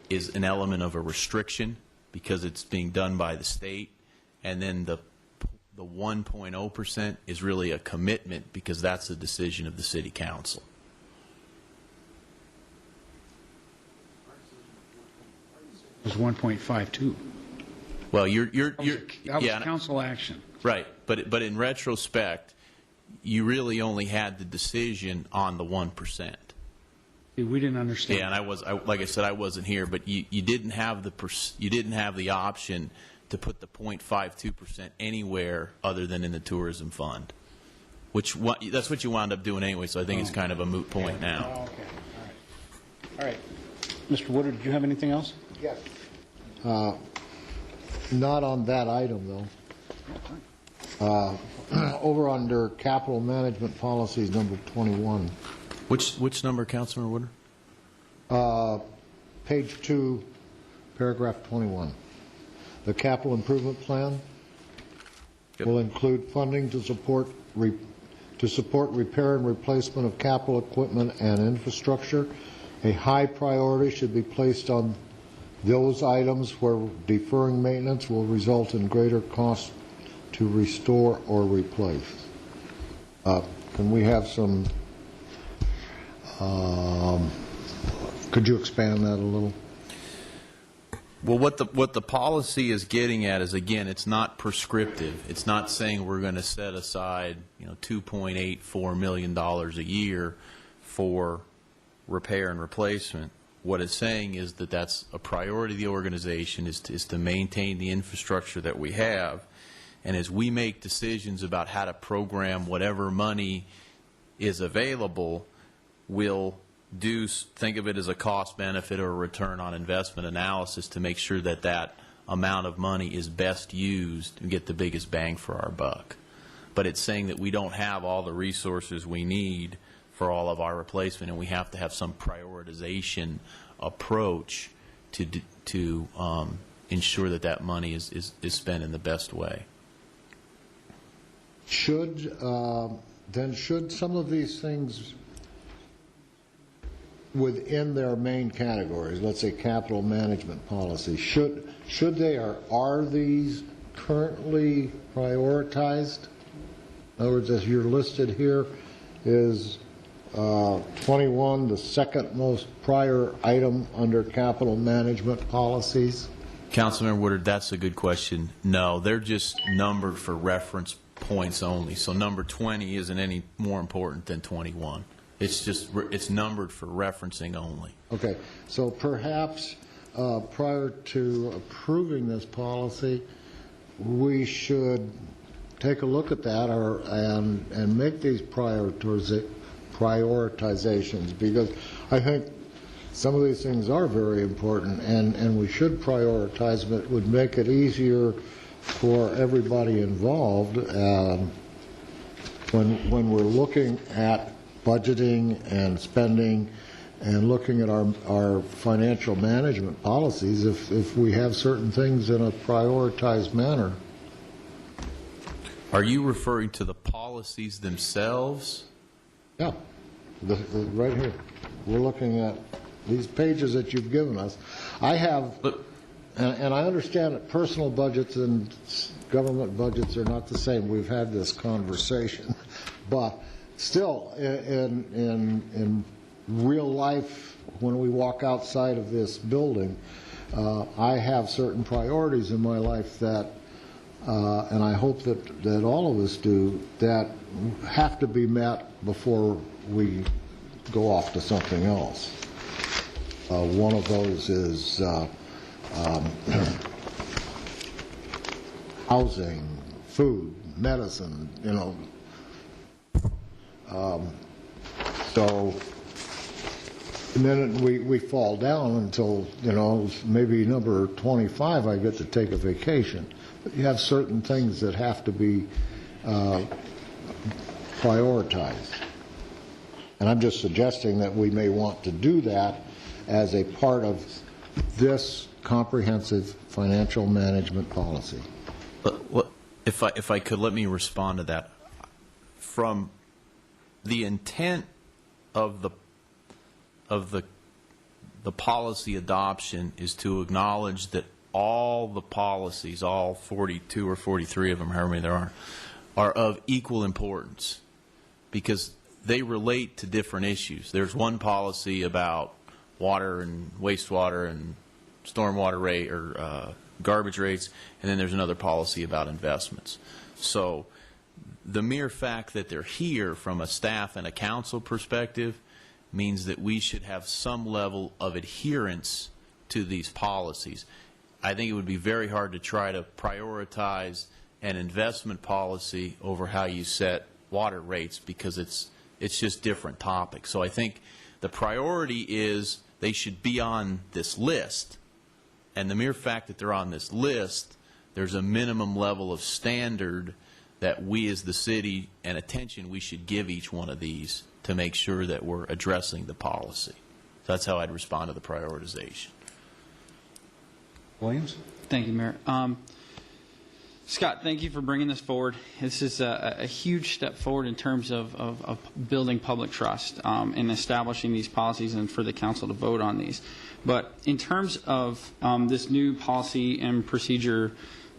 is an element of a restriction because it's being done by the state, and then the 1.0% is really a commitment because that's a decision of the city council. It was 1.52. Well, that was council action. Right, but in retrospect, you really only had the decision on the 1%. We didn't understand. Yeah, and like I said, I wasn't here, but you didn't have the option to put the 0.52% anywhere other than in the tourism fund, that's what you wound up doing anyway. So I think it's kind of a moot point now. Oh, okay. All right. Mr. Woodard, do you have anything else? Yes. Not on that item, though. Over under capital management policies, number 21. Which number, Councilman Woodard? Page 2, paragraph 21. The capital improvement plan will include funding to support repair and replacement of capital equipment and infrastructure. A high priority should be placed on those items where deferring maintenance will result in greater cost to restore or replace. Can we have some, could you expand that a little? Well, what the policy is getting at is, again, it's not prescriptive. It's not saying we're going to set aside, $2.84 million a year for repair and replacement. What it's saying is that that's a priority of the organization, is to maintain the infrastructure that we have. And as we make decisions about how to program whatever money is available, we'll think of it as a cost benefit or a return on investment analysis to make sure that that amount of money is best used and get the biggest bang for our buck. But it's saying that we don't have all the resources we need for all of our replacement, and we have to have some prioritization approach to ensure that that money is spent in the best way. Should some of these things within their main categories, let's say capital management policy, should they, or are these currently prioritized? In other words, as you're listed here, is 21 the second most prior item under capital management policies? Councilmember Woodard, that's a good question. No, they're just numbered for reference points only. So number 20 isn't any more important than 21. It's numbered for referencing only. Okay, so perhaps prior to approving this policy, we should take a look at that and make these prioritizations, because I think some of these things are very important, and we should prioritize them. It would make it easier for everybody involved when we're looking at budgeting and spending and looking at our financial management policies, if we have certain things in a prioritized manner. Are you referring to the policies themselves? Yeah, right here. We're looking at these pages that you've given us. I have, and I understand that personal budgets and government budgets are not the same. We've had this conversation. But still, in real life, when we walk outside of this building, I have certain priorities in my life that, and I hope that all of us do, that have to be met before we go off to something else. One of those is housing, food, medicine, so, and then we fall down until, maybe number 25, I get to take a vacation. But you have certain things that have to be prioritized. And I'm just suggesting that we may want to do that as a part of this comprehensive financial management policy. If I could, let me respond to that. From the intent of the policy adoption is to acknowledge that all the policies, all 42 or 43 of them, however many there are of equal importance, because they relate to different issues. There's one policy about water and wastewater and stormwater rate or garbage rates, and then there's another policy about investments. So the mere fact that they're here from a staff and a council perspective means that we should have some level of adherence to these policies. I think it would be very hard to try to prioritize an investment policy over how you set water rates, because it's just different topics. So I think the priority is they should be on this list, and the mere fact that they're on this list, there's a minimum level of standard that we as the city and attention we should give each one of these to make sure that we're addressing the policy. So that's how I'd respond to the prioritization. Williams? Thank you, Mayor. Scott, thank you for bringing this forward. This is a huge step forward in terms of building public trust and establishing these policies, and for the council to vote on these. But in terms of this new policy and procedure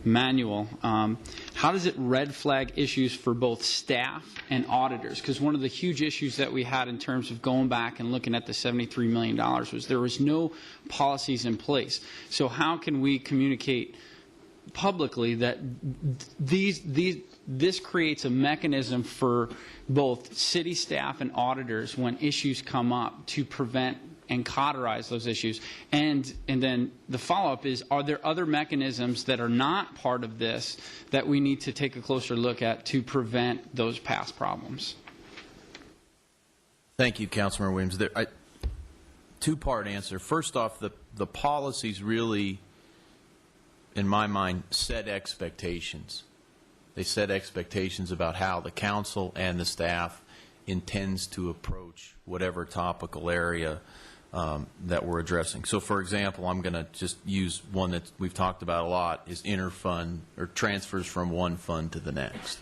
manual, how does it red flag issues for both staff and auditors? Because one of the huge issues that we had in terms of going back and looking at the $73 million was there was no policies in place. So how can we communicate publicly that this creates a mechanism for both city staff and auditors when issues come up to prevent and cauterize those issues? And then the follow-up is, are there other mechanisms that are not part of this that we need to take a closer look at to prevent those past problems? Thank you, Councilmember Williams. two-part answer. First off, the policies really, in my mind, set expectations. They set expectations about how the council and the staff intends to approach whatever topical area that we're addressing. So, for example, I'm going to just use one that we've talked about a lot, is interfund or transfers from one fund to the next.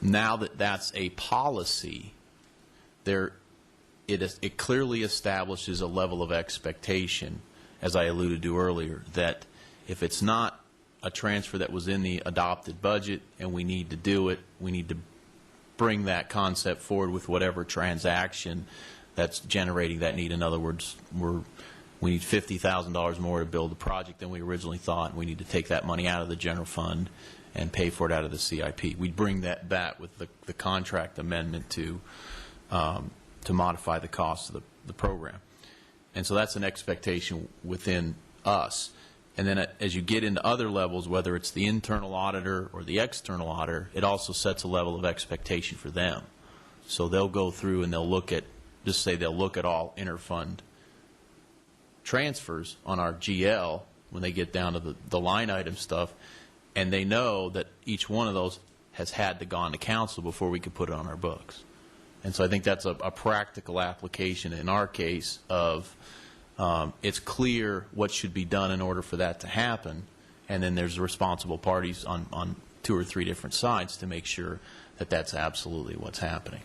Now that that's a policy, it clearly establishes a level of expectation, as I alluded to earlier, that if it's not a transfer that was in the adopted budget and we need to do it, we need to bring that concept forward with whatever transaction that's generating that need. In other words, we need $50,000 more to build the project than we originally thought, and we need to take that money out of the general fund and pay for it out of the CIP. We'd bring that back with the contract amendment to modify the cost of the program. And so that's an expectation within us. And then as you get into other levels, whether it's the internal auditor or the external auditor, it also sets a level of expectation for them. So they'll go through and they'll look at, just say they'll look at all interfund transfers on our GL when they get down to the line item stuff, and they know that each one of those has had to go on to council before we could put it on our books. And so I think that's a practical application in our case of it's clear what should be done in order for that to happen, and then there's responsible parties on 2 or 3 different sides to make sure that that's absolutely what's happening.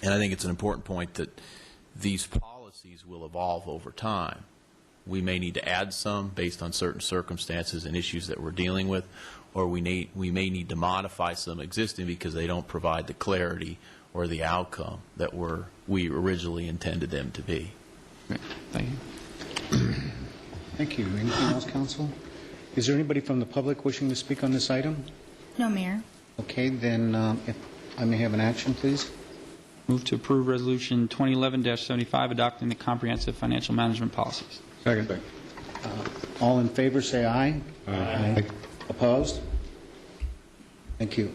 And I think it's an important point that these policies will evolve over time. We may need to add some based on certain circumstances and issues that we're dealing with, or we may need to modify some existing because they don't provide the clarity or the outcome that we originally intended them to be. Thank you. Thank you. Anything else, Council? Is there anybody from the public wishing to speak on this item? No, Mayor. Okay, then if I may have an action, please. Move to approve Resolution 2011-75, adopting the comprehensive financial management policies. Second. All in favor, say aye. Aye. Opposed? Thank you.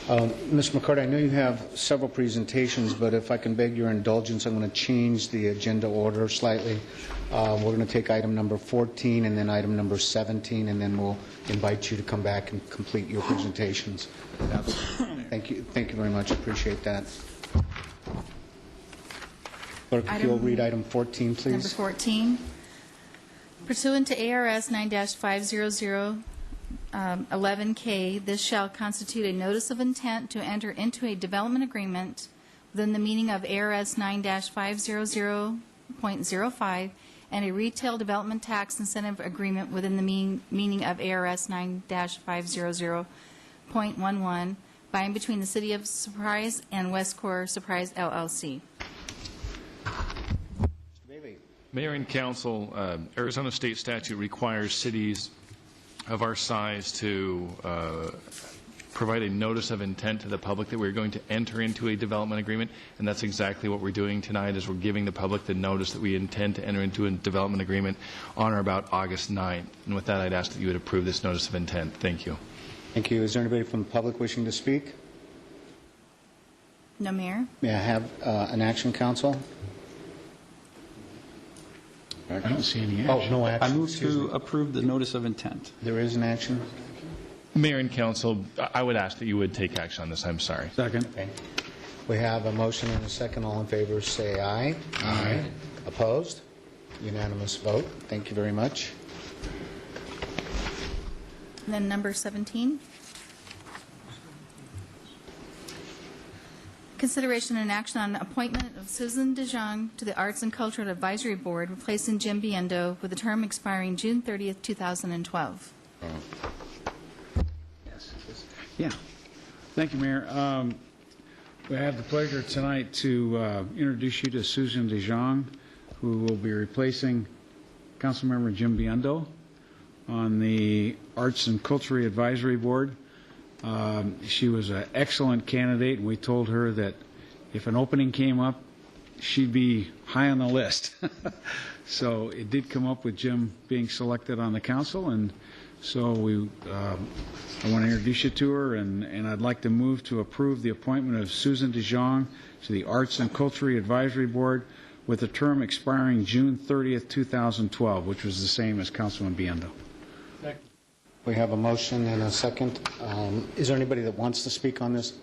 Mr. McCarty, I know you have several presentations, but if I can beg your indulgence, I'm going to change the agenda order slightly. We're going to take item number 14 and then item number 17, and then we'll invite you to come back and complete your presentations. Thank you. Thank you very much. I appreciate that. Clerk, if you'll read item 14, please. Number 14. Pursuant to ARS 9-50011K, this shall constitute a notice of intent to enter into a development agreement within the meaning of ARS 9-500.05 and a retail development tax incentive agreement within the meaning of ARS 9-500.11 by and between the City of Surprise and Westcore Surprise, LLC. Mayor and Council, Arizona state statute requires cities of our size to provide a notice of intent to the public that we're going to enter into a development agreement, and that's exactly what we're doing tonight, is we're giving the public the notice that we intend to enter into a development agreement on or about August 9th. And with that, I'd ask that you would approve this notice of intent. Thank you. Thank you. Is there anybody from the public wishing to speak? No, Mayor. May I have an action, Council? I don't see any action. Oh, no action. I move to approve the notice of intent. There is an action? Mayor and Council, I would ask that you would take action on this. I'm sorry. Second. Okay. We have a motion and a second. All in favor, say aye. Aye. Opposed? Unanimous vote. Thank you very much. And then number 17. Consideration and action on appointment of Susan DeJong to the Arts and Culture Advisory Board, replacing Jim Biendo, with a term expiring June 30th, 2012. Yeah. Thank you, Mayor. We have the pleasure tonight to introduce you to Susan DeJong, who will be replacing Councilmember Jim Biendo on the Arts and Culture Advisory Board. She was an excellent candidate, and we told her that if an opening came up, she'd be high on the list. So it did come up with Jim being selected on the council, and So I want to introduce you to her, and I'd like to move to approve the appointment of Susan DeJong to the Arts and Culture Advisory Board with a term expiring June 30th, 2012, which was the same as Councilman Biendo. We have a motion and a second. Is there anybody that wants to speak on this?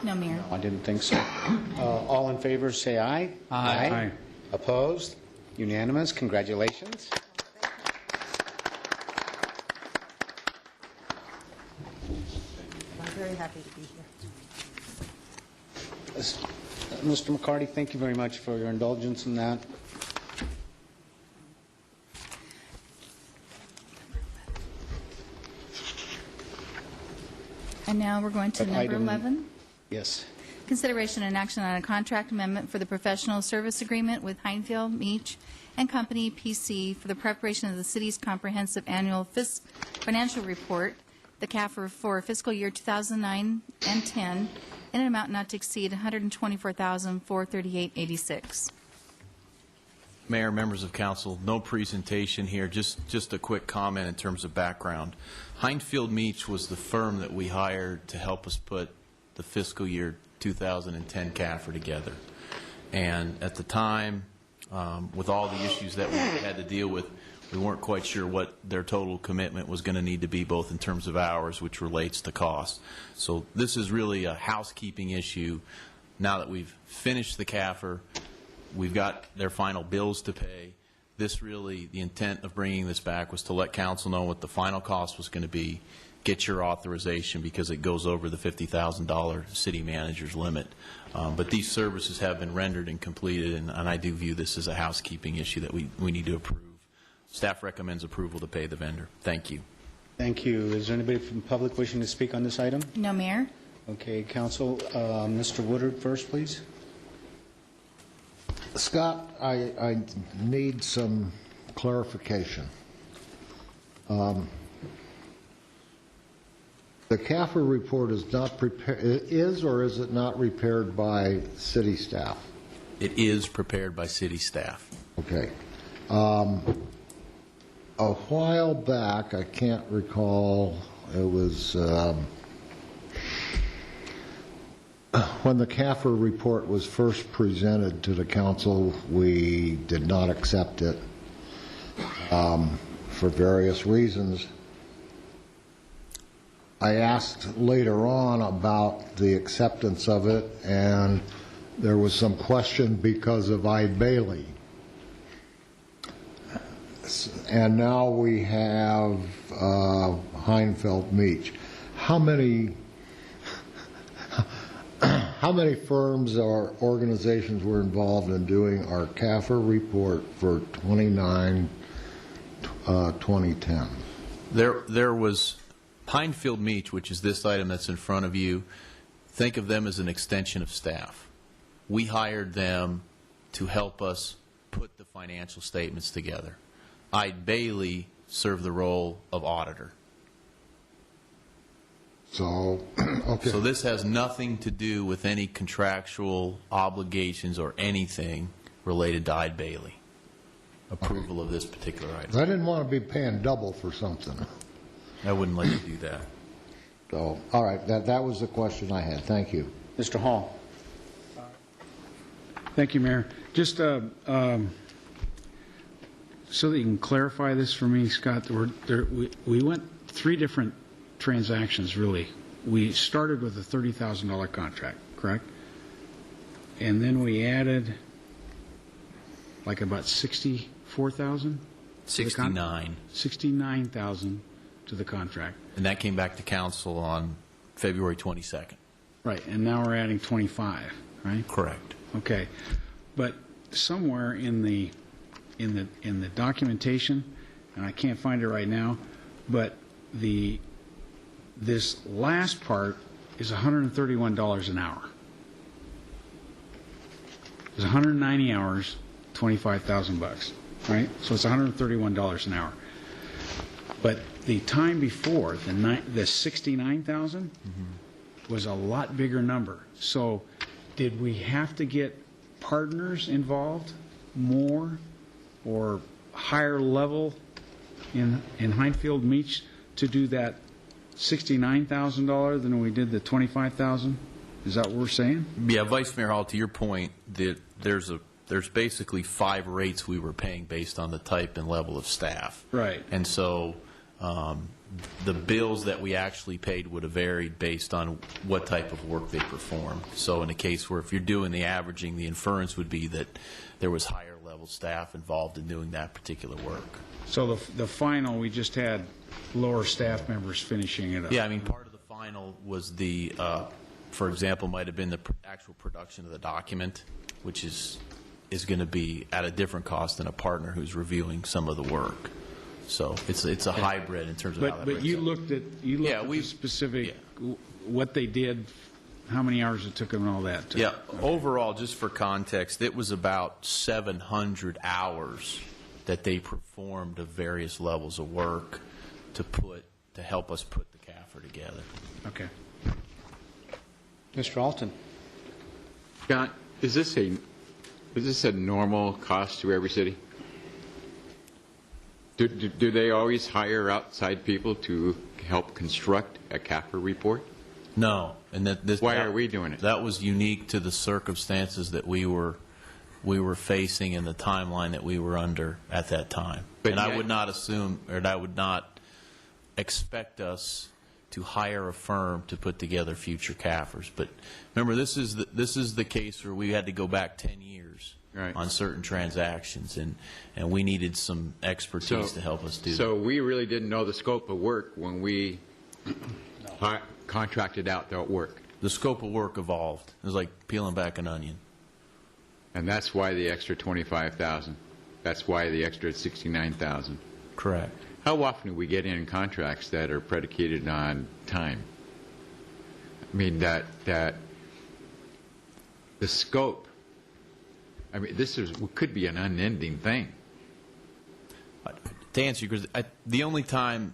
No, Mayor. No, I didn't think so. All in favor, say aye. Aye. Opposed? Unanimous. Congratulations. I'm very happy to be here. Mr. McCarty, thank you very much for your indulgence in that. And now we're going to number Item- 11. Yes. Consideration and action on a contract amendment for the professional service agreement with Heinfield, Meach and Company, PC, for the preparation of the city's comprehensive annual financial report, the CAFR, for fiscal year 2009 and 10, in an amount not to exceed $124,438.86. Mayor, members of council, no presentation here, just a quick comment in terms of background. Heinfield Meach was the firm that we hired to help us put the fiscal year 2010 CAFR together. And at the time, with all the issues that we had to deal with, we weren't quite sure what their total commitment was going to need to be, both in terms of hours, which relates to cost. So this is really a housekeeping issue. Now that we've finished the CAFR, we've got their final bills to pay. This really, the intent of bringing this back was to let council know what the final cost was going to be, get your authorization because it goes over the $50,000 city manager's limit. But these services have been rendered and completed, and I do view this as a housekeeping issue that we need to approve. Staff recommends approval to pay the vendor. Thank you. Thank you. Is there anybody from the public wishing to speak on this item? No, Mayor. Okay, Council, Mr. Woodard first, please. Scott, I need some clarification. The CAFR report is not prepared, is or is it not prepared by city staff? It is prepared by city staff. Okay. A while back, I can't recall, it was when the CAFR report was first presented to the council, we did not accept it for various reasons. I asked later on about the acceptance of it, and there was some question because of Bailey. And now we have Heinfeld Meach. How many firms or organizations were involved in doing our CAFR report for 2010? There was Heinfield Meach, which is this item that's in front of you. Think of them as an extension of staff. We hired them to help us put the financial statements together. Bailey served the role of auditor. So, okay. So this has nothing to do with any contractual obligations or anything related to Bailey. Approval of this particular item. I didn't want to be paying double for something. I wouldn't let you do that. So, all right, that was the question I had. Thank you. Mr. Hall. Thank you, Mayor. Just so that you can clarify this for me, Scott, we went 3 different transactions, really. We started with a $30,000 contract, correct? And then we added like about $64,000? 69. $69,000 to the contract. And that came back to council on February 22nd. Right, and now we're adding 25, right? Correct. Okay, but somewhere in the documentation, and I can't find it right now, but this last part is $131 an hour. It's 190 hours, $25,000, right? So it's $131 an hour. But the time before, the 69,000 was a lot bigger number. So did we have to get partners involved more or higher level in Heinfield Meach to do that $69,000 than we did the $25,000? Is that what we're saying? Yeah, Vice Mayor Hall, to your point, there's basically 5 rates we were paying based on the type and level of staff. Right. And so the bills that we actually paid would have varied based on what type of work they performed. So in a case where if you're doing the averaging, the inference would be that there was higher level staff involved in doing that particular work. So the final, we just had lower staff members finishing it up. Yeah, I mean, part of the final was the, for example, might have been the actual production of the document, which is going to be at a different cost than a partner who's reviewing some of the work. So it's a hybrid in terms of how that But breaks you up. looked at the specific, what they did, how many hours it took them and all that. Yeah, overall, just for context, it was about 700 hours that they performed of various levels of work to help us put the CAFR together. Okay. Mr. Alton. Scott, is this a normal cost to every city? Do they always hire outside people to help construct a CAFR report? No, and Why are we doing it? That was unique to the circumstances that we were facing and the timeline that we were under at that time. But and I yet- would not assume, or I would not expect us to hire a firm to put together future CAFRs. But remember, this is the case where we had to go back 10 years on certain transactions, and we needed some expertise to help us do that. So we really didn't know the scope of work when we contracted out that work. The scope of work evolved. It was like peeling back an onion. And that's why the extra $25,000. That's why the extra $69,000. Correct. How often do we get in contracts that are predicated on time? I mean, that the scope, I mean, could be an unending thing. To answer you, because the only time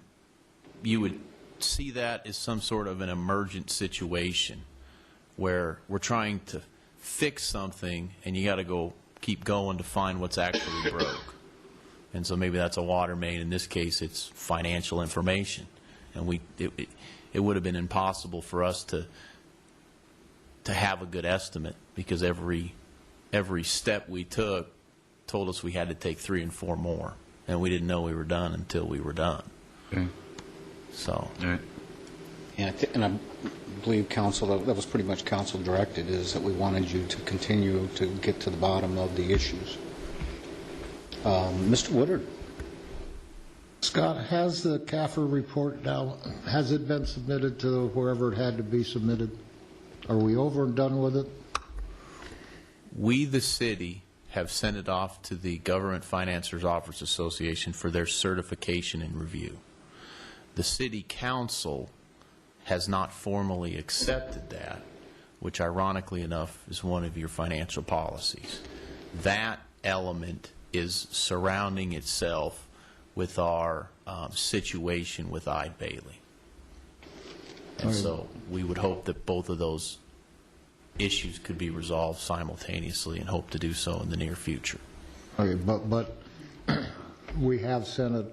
you would see that is some sort of an emergent situation where we're trying to fix something and you got to keep going to find what's actually broke. And so maybe that's a water main. In this case, it's financial information. And it would have been impossible for us to have a good estimate because every step we took told us we had to take 3 and 4 more. And we didn't know we were done until we were done. Okay. So. All right. And I believe council, that was pretty much council directed, is that we wanted you to continue to get to the bottom of the issues. Mr. Woodard. Scott, has the CAFR report now, has it been submitted to wherever it had to be submitted? Are we over and done with it? We, the city, have sent it off to the Government Financiers Officers Association for their certification and review. The City Council has not formally accepted that, which ironically enough is one of your financial policies. That element is surrounding itself with our situation with Eide Bailey. And so we would hope that both of those issues could be resolved simultaneously and hope to do so in the near future. Okay, but we have sent it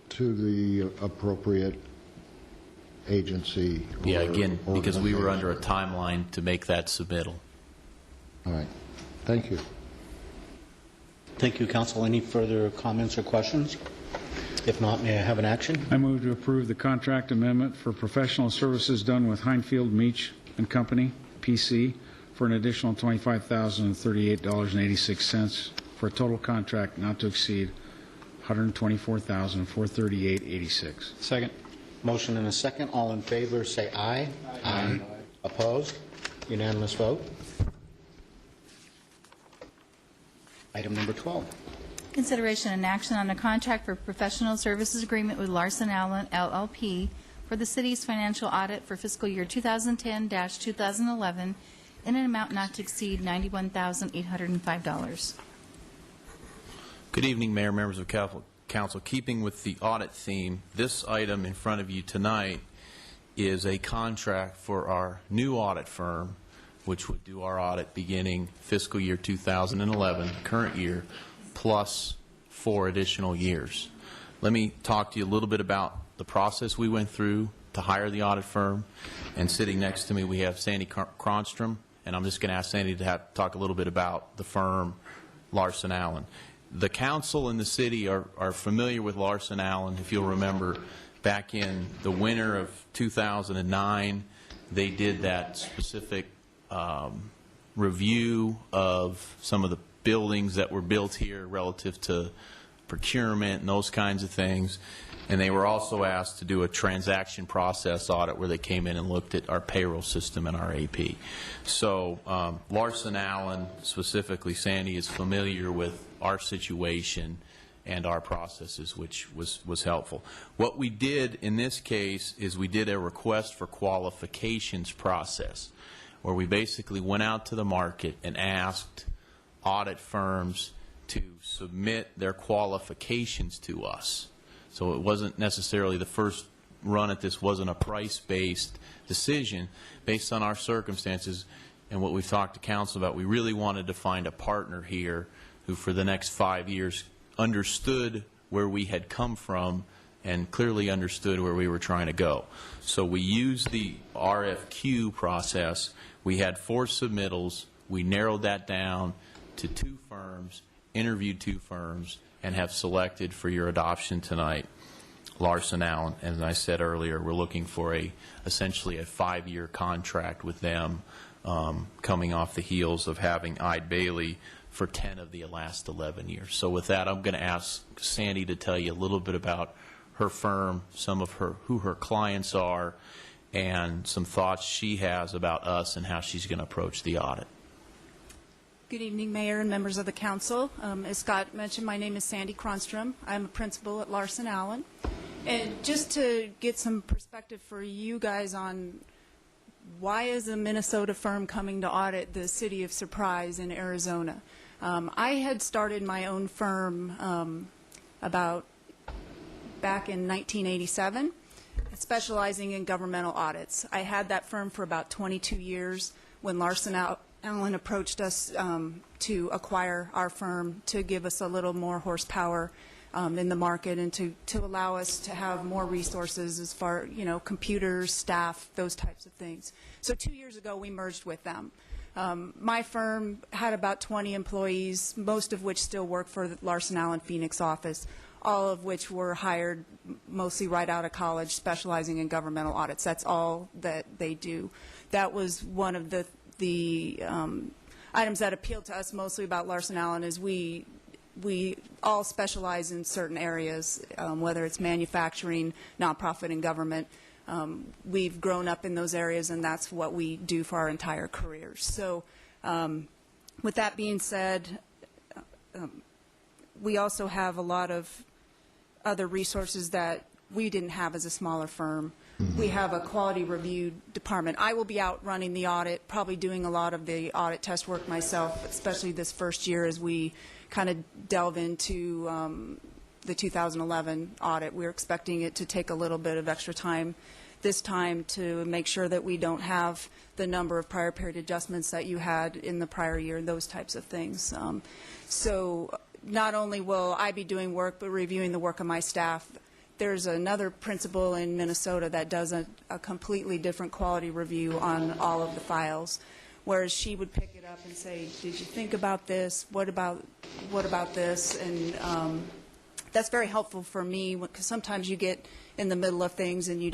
to the appropriate agency. Yeah, again, because we were under a timeline to make that submittal. All right. Thank you. Thank you, council. Any further comments or questions? If not, may I have an action? I move to approve the contract amendment for professional services done with Heinfield Meach and Company, PC, for an additional $25,038.86 for a total contract not to exceed $124,438.86. Second. Motion and a second. All in favor, say aye. Aye. Opposed? Unanimous vote. Item number 12. Consideration and action on a contract for professional services agreement with Larson Allen LLP for the city's financial audit for fiscal year 2010-2011 in an amount not to exceed $91,805. Good evening, Mayor, members of Council. Keeping with the audit theme, this item in front of you tonight is a contract for our new audit firm, which would do our audit beginning fiscal year 2011, current year, plus 4 additional years. Let me talk to you a little bit about the process we went through to hire the audit firm. And sitting next to me, we have Sandy Cronstrom, and I'm just going to ask Sandy to talk a little bit about the firm, Larson Allen. The council and the city are familiar with Larson Allen. If you'll remember, back in the winter of 2009, they did that specific review of some of the buildings that were built here relative to procurement and those kinds of things. And they were also asked to do a transaction process audit where they came in and looked at our payroll system and our AP. So Larson Allen, specifically Sandy, is familiar with our situation and our processes, which was helpful. What we did in this case is we did a request for qualifications process, where we basically went out to the market and asked audit firms to submit their qualifications to us. So it wasn't necessarily the first run at this, wasn't a price-based decision based on our circumstances and what we've talked to council about. We really wanted to find a partner here who for the next 5 years understood where we had come from and clearly understood where we were trying to go. So we used the RFQ process. We had 4 submittals. We narrowed that down to 2 firms, interviewed 2 firms, and have selected for your adoption tonight Larson Allen. As I said earlier, we're looking for essentially a 5-year contract with them, coming off the heels of having Ide Bailey for 10 of the last 11 years. So with that, I'm going to ask Sandy to tell you a little bit about her firm, some of who her clients are, and some thoughts she has about us and how she's going to approach the audit. Good evening, Mayor and members of the council. As Scott mentioned, my name is Sandy Cronstrom. I'm a principal at Larson Allen. And just to get some perspective for you guys on why is a Minnesota firm coming to audit the city of Surprise in Arizona. I had started my own firm about back in 1987, specializing in governmental audits. I had that firm for about 22 years when Larson Allen approached us to acquire our firm to give us a little more horsepower in the market and to allow us to have more resources as far, computers, staff, those types of things. So 2 years ago, we merged with them. My firm had about 20 employees, most of which still work for the Larson Allen Phoenix office, all of which were hired mostly right out of college, specializing in governmental audits. That's all that they do. That was one of the items that appealed to us mostly about Larson Allen is we all specialize in certain areas, whether it's manufacturing, nonprofit, and government. We've grown up in those areas, and that's what we do for our entire careers. So with that being said, we also have a lot of other resources that we didn't have as a smaller firm. We have a quality review department. I will be out running the audit, probably doing a lot of the audit test work myself, especially this first year as we kind of delve into the 2011 audit. We're expecting it to take a little bit of extra time this time to make sure that we don't have the number of prior period adjustments that you had in the prior year, those types of things. So not only will I be doing work, but reviewing the work of my staff. There's another principal in Minnesota that does a completely different quality review on all of the files, whereas she would pick it up and say, did you think about this? What about this? And that's very helpful for me because sometimes you get in the middle of things and you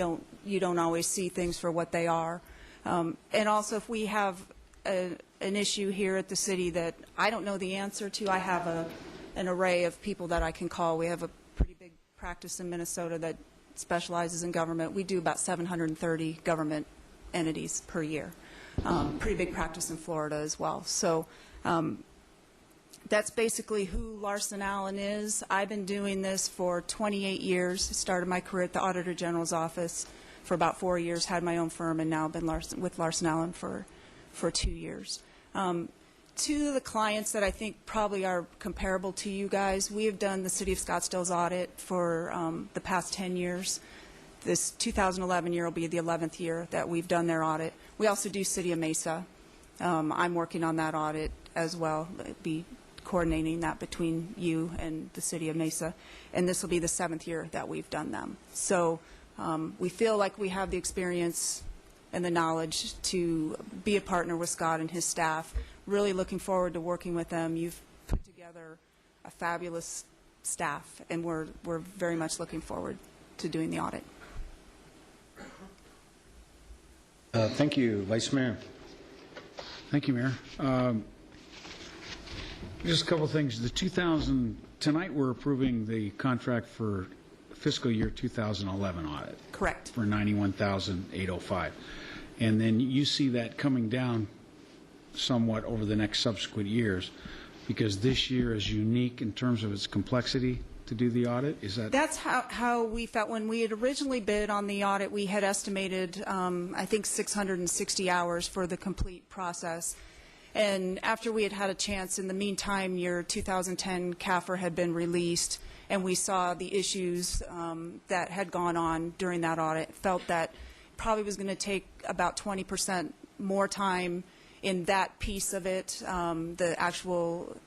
don't always see things for what they are. And also, if we have an issue here at the city that I don't know the answer to, I have an array of people that I can call. We have a pretty big practice in Minnesota that specializes in government. We do about 730 government entities per year. Pretty big practice in Florida as well. So that's basically who Larson Allen is. I've been doing this for 28 years. Started my career at the Auditor General's office for about 4 years, had my own firm, and now been with Larson Allen for 2 years. Two of the clients that I think probably are comparable to you guys, we have done the City of Scottsdale's audit for the past 10 years. This 2011 year will be the 11th year that we've done their audit. We also do City of Mesa. I'm working on that audit as well. It'd be coordinating that between you and the City of Mesa. And this will be the 7th year that we've done them. So we feel like we have the experience and the knowledge to be a partner with Scott and his staff. Really looking forward to working with them. You've put together a fabulous staff, and we're very much looking forward to doing the audit. Thank you, Vice Mayor. Thank you, Mayor. Just a couple of things. Tonight we're approving the contract for fiscal year 2011 audit. Correct. For $91,805. And then you see that coming down somewhat over the next subsequent years, because this year is unique in terms of its complexity to do the audit? Is that? That's how we felt when we had originally bid on the audit. We had estimated, I think, 660 hours for the complete process. And after we had had a chance, in the meantime, your 2010 CAFR had been released, and we saw the issues that had gone on during that audit, felt that probably was going to take about 20% more time in that piece of it, the actual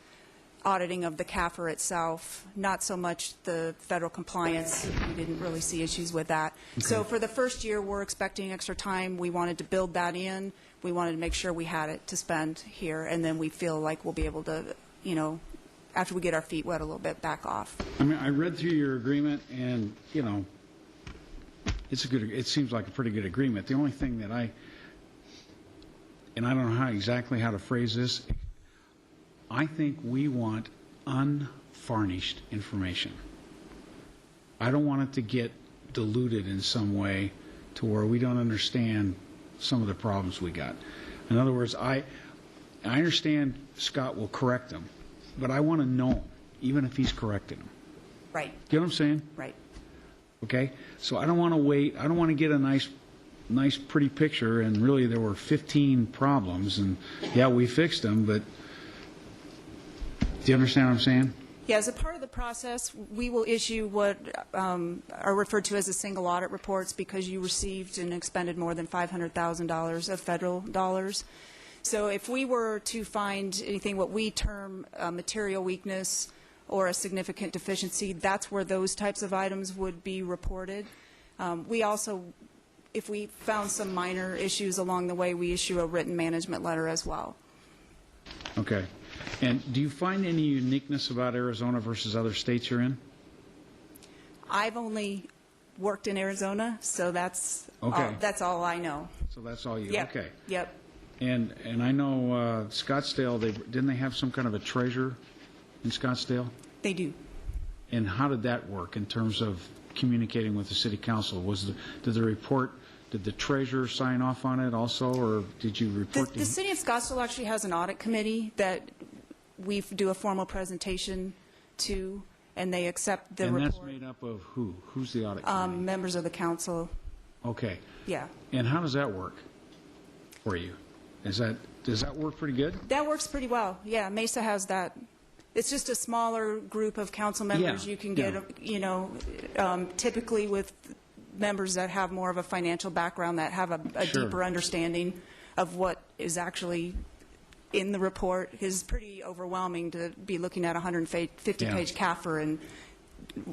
auditing of the CAFR itself, not so much the federal compliance. We didn't really see issues with that. Okay. So for the first year, we're expecting extra time. We wanted to build that in. We wanted to make sure we had it to spend here, and then we feel like we'll be able to, you know, after we get our feet wet a little bit, back off. I mean, I read through your agreement, and, you know, it seems like a pretty good agreement. The only thing that and I don't know exactly how to phrase this, I think we want unvarnished information. I don't want it to get diluted in some way to where we don't understand some of the problems we got. In other words, I understand Scott will correct them, but I want to know him, even if he's correcting them. Right. Get what I'm saying? Right. Okay? So I don't want to wait. I don't want to get a nice, pretty picture, and really there were 15 problems, and yeah, we fixed them, but do you understand what I'm saying? Yeah, as a part of the process, we will issue what are referred to as the single audit reports, because you received and expended more than $500,000 of federal dollars. So if we were to find anything what we term material weakness or a significant deficiency, that's where those types of items would be reported. We also, if we found some minor issues along the way, we issue a written management letter as well. Okay. And do you find any uniqueness about Arizona versus other states you're in? I've only worked in Arizona, so that's okay. That's all I know. So that's all you. Yep. Okay. Yep. And I know Scottsdale. Didn't they have some kind of a treasurer in Scottsdale? They do. And how did that work in terms of communicating with the city council? Did the treasurer sign off on it also, or did you report? The city of Scottsdale actually has an audit committee that we do a formal presentation to, and they accept the report. And that's made up of who? Who's the audit committee? Members of the council. Okay. Yeah. And how does that work for you? Does that work pretty good? That works pretty well. Yeah, Mesa has that. It's just a smaller group of council members. Yeah. You can get, you know, typically with members that have more of a financial background, that have a Sure. deeper understanding of what is actually in the report. Is pretty overwhelming to be looking at a 150-page CAFR and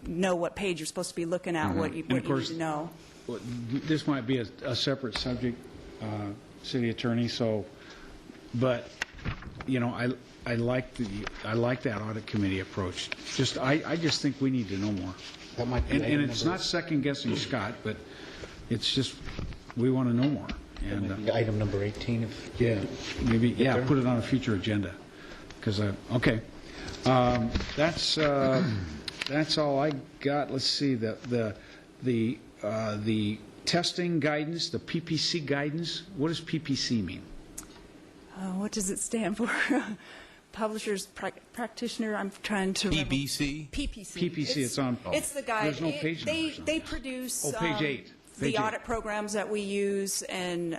know what page you're supposed to be looking at, what you need to know. Well, this might be a separate subject, City Attorney. So, but you know, I like that audit committee approach. I just think we need to know more. That might be and it's not second guessing Scott, but it's just we want to know more. And item number 18. Put it on a future agenda. Because okay, that's all I got. Let's see the testing guidance, the PPC guidance. What does PPC mean? What does it stand for? Publishers practitioner. I'm trying to PBC. PPC. It's on. It's the guide. There's no page number. They produce. Page 8. The audit programs that we use, and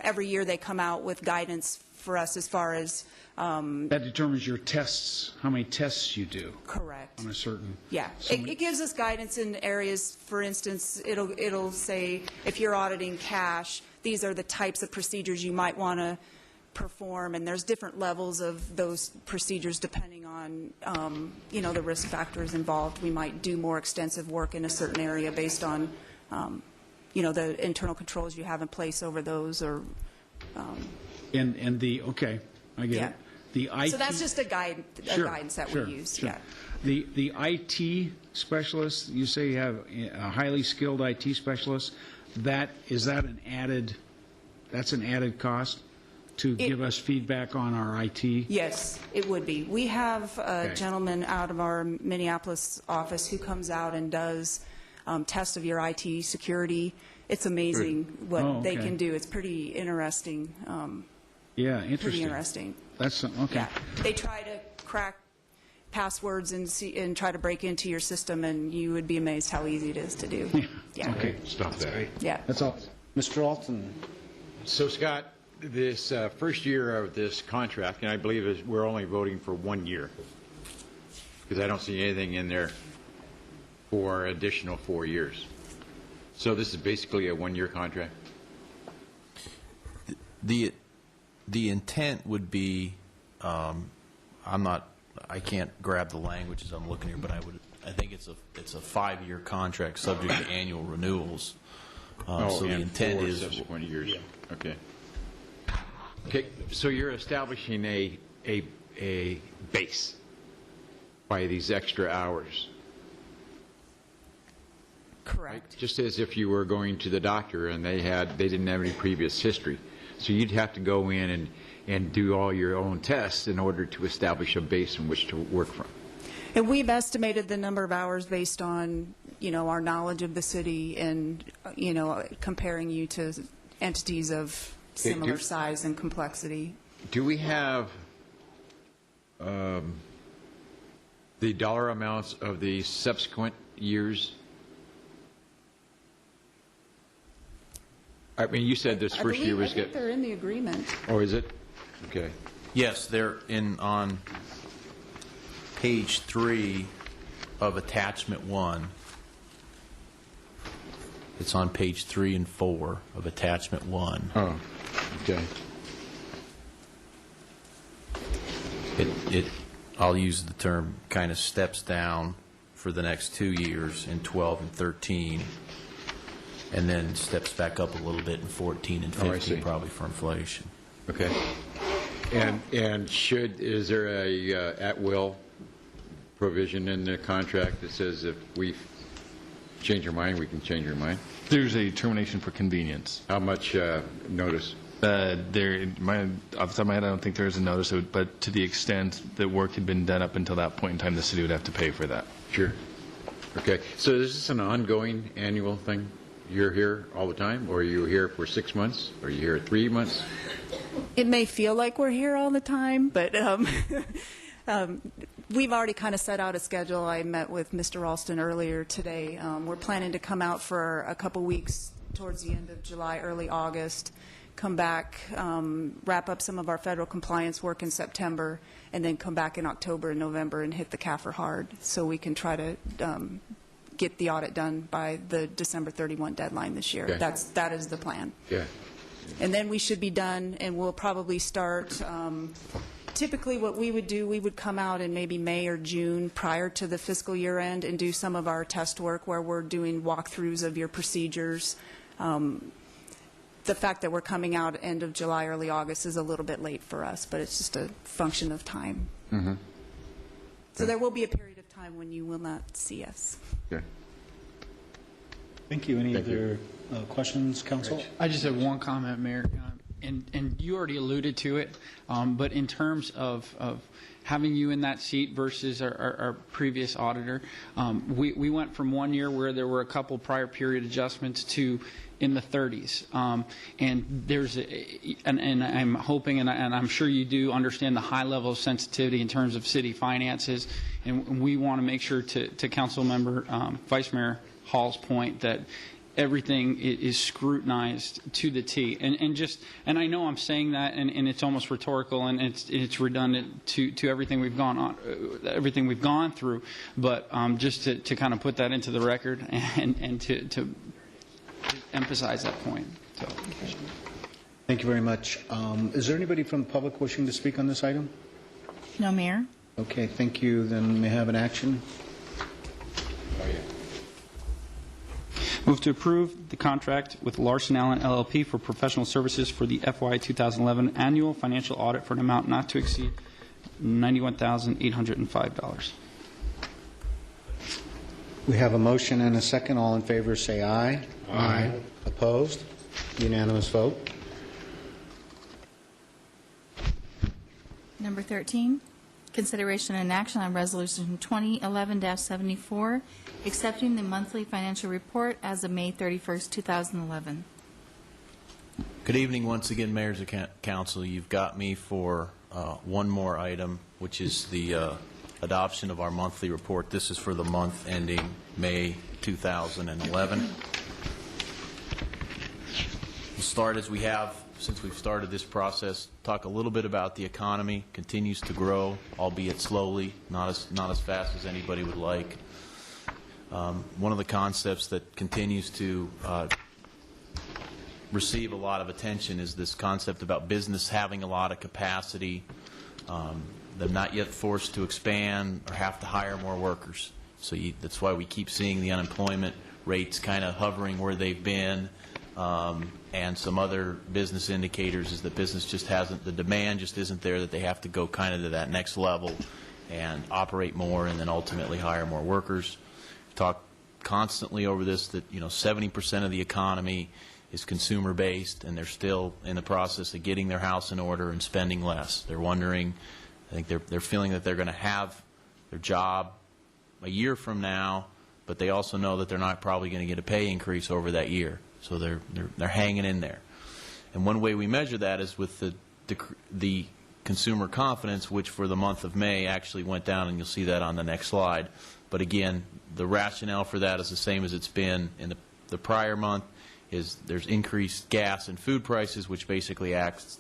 every year they come out with guidance for us as far as. That determines your tests, how many tests you do. Correct. On a certain. Yeah, it gives us guidance in areas. For instance, it'll say if you're auditing cash, these are the types of procedures you might want to perform, and there's different levels of those procedures depending on on, the risk factors involved. We might do more extensive work in a certain area based on, the internal controls you have in place over those, or. Okay, I get it. The IT, So that's just a guidance that we use. Sure. Yeah. The IT specialist, you say you have a highly skilled IT specialist. That's an added cost to give us feedback on our IT? Yes, it would be. We have a gentleman out of our Minneapolis office who comes out and does tests of your IT security. It's amazing what they can do. It's pretty interesting. Interesting. Pretty interesting. That's okay. Yeah. They try to crack passwords and try to break into your system, and you would be amazed how easy it is to do. Yeah. Okay, stop that. Yeah. That's all. Mr. Alton. So, Scott, this first year of this contract, and I believe we're only voting for 1 year, because I don't see anything in there for additional 4 years. So this is basically a 1-year contract? The intent would be, I can't grab the language as I'm looking here, but I think it's a 5-year contract subject to annual renewals. So the intent is subsequent years. Yeah. Okay. Okay. So you're establishing a base by these extra hours. Correct. Right? Just as if you were going to the doctor and they didn't have any previous history. So you'd have to go in and do all your own tests in order to establish a base in which to work from. And we've estimated the number of hours based on, our knowledge of the city and, comparing you to entities of similar size and complexity. Do we have the dollar amounts of the subsequent years? I mean, you said this first year was I think they're in the agreement. Oh, is it? Okay. Yes, they're on page 3 of attachment 1. It's on page 3 and 4 of attachment 1. Oh, okay. I'll use the term kind of steps down for the next 2 years in 12 and 13, and then steps back up a little bit in 14 and 15, probably for inflation. Okay. And is there a at-will provision in the contract that says if we change our mind, we can change our mind? There's a termination for convenience. How much notice? Off the top of my head, I don't think there is a notice, but to the extent that work had been done up until that point in time, the city would have to pay for that. Sure. Okay. So is this an ongoing annual thing? You're here all the time, or are you here for 6 months, or are you here 3 months? It may feel like we're here all the time, but we've already kind of set out a schedule. I met with Mr. Ralston earlier today. We're planning to come out for a couple weeks towards the end of July, early August, come back, wrap up some of our federal compliance work in September, and then come back in October and November and hit the CAFR hard so we can try to get the audit done by the December 31 deadline this year. Okay. That is the plan. Yeah. And then we should be done, and we'll probably start, typically what we would do, we would come out in maybe May or June prior to the fiscal year end and do some of our test work where we're doing walkthroughs of your procedures. The fact that we're coming out end of July, early August is a little bit late for us, but it's just a function of time. Mm-hmm. So there will be a period of time when you will not see us. Okay. Thank you. Any other questions, Council? I just have one comment, Mayor, and you already alluded to it, but in terms of having you in that seat versus our previous auditor, we went from 1 year where there were a couple prior period adjustments to in the 30s, and there's and I'm hoping and I'm sure you do understand the high level of sensitivity in terms of city finances, and we want to make sure to Council Member Vice Mayor Hall's point that everything is scrutinized to the T, and I know I'm saying that, and it's almost rhetorical, and it's redundant to everything we've gone through, but just to kind of put that into the record and to emphasize that point. So. Thank you very much. Is there anybody from the public wishing to speak on this item? No, Mayor. Okay, thank you. Then may I have an action? Move to approve the contract with Larson Allen LLP for professional services for the FY 2011 annual financial audit for an amount not to exceed $91,805. We have a motion and a second. All in favor say aye. Aye. Opposed? Unanimous vote. Number 13, consideration and action on Resolution 2011-74, accepting the monthly financial report as of May 31st, 2011. Good evening once again, Mayors and Council. You've got me for one more item, which is the adoption of our monthly report. This is for the month ending May 2011. We'll start as we have since we've started this process, talk a little bit about the economy. Continues to grow, albeit slowly, not as fast as anybody would like. One of the concepts that continues to receive a lot of attention is this concept about business having a lot of capacity. They're not yet forced to expand or have to hire more workers. So that's why we keep seeing the unemployment rates kind of hovering where they've been. And some other business indicators is that business just hasn't, the demand just isn't there, that they have to go kind of to that next level and operate more and then ultimately hire more workers. We talk constantly over this that 70% of the economy is consumer based, and they're still in the process of getting their house in order and spending less. They're wondering, I think they're feeling that they're going to have their job a year from now, but they also know that they're not probably going to get a pay increase over that year. So they're hanging in there. And one way we measure that is with the consumer confidence, which for the month of May actually went down, and you'll see that on the next slide. But again, the rationale for that is the same as it's been in the prior month, is there's increased gas and food prices, which basically act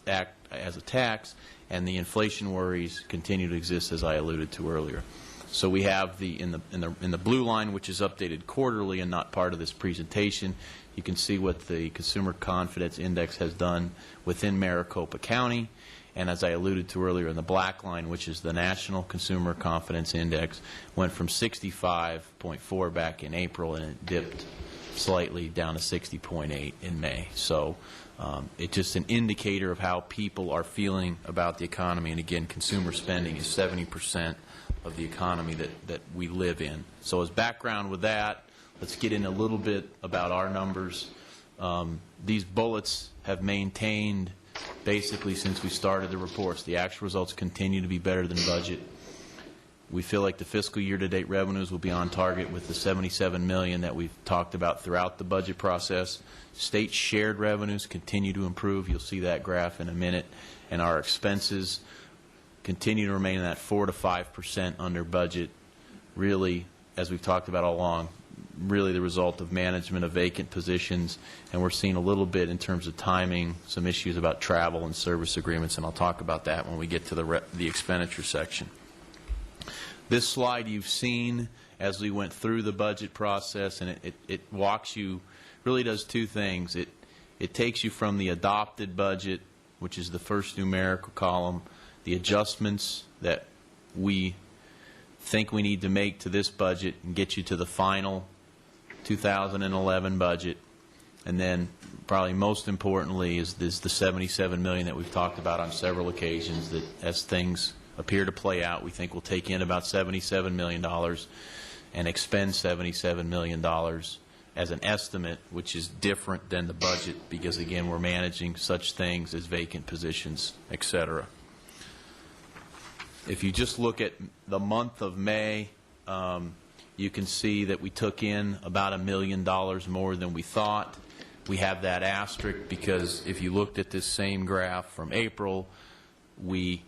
as a tax, and the inflation worries continue to exist, as I alluded to earlier. So we have in the blue line, which is updated quarterly and not part of this presentation. You can see what the Consumer Confidence Index has done within Maricopa County. And as I alluded to earlier, in the black line, which is the National Consumer Confidence Index, went from 65.4 back in April, and it dipped slightly down to 60.8 in May. So it's just an indicator of how people are feeling about the economy. And again, consumer spending is 70% of the economy that we live in. So as background with that, let's get in a little bit about our numbers. These bullets have maintained basically since we started the reports. The actual results continue to be better than budget. We feel like the fiscal year-to-date revenues will be on target with the $77 million that we've talked about throughout the budget process. State shared revenues continue to improve. You'll see that graph in a minute. And our expenses continue to remain in that 4 to 5% under budget. Really, as we've talked about all along, really the result of management of vacant positions, and we're seeing a little bit in terms of timing, some issues about travel and service agreements, and I'll talk about that when we get to the expenditure section. This slide you've seen as we went through the budget process, and it walks you, really does two things. It takes you from the adopted budget, which is the first numerical column, the adjustments that we think we need to make to this budget, and get you to the final 2011 budget. And then probably most importantly is the $77 million that we've talked about on several occasions, that as things appear to play out, we think we'll take in about $77 million and expend $77 million as an estimate, which is different than the budget because, again, we're managing such things as vacant positions, et cetera. If you just look at the month of May, you can see that we took in about $1 million more than we thought. We have that asterisk because if you looked at this same graph from April, we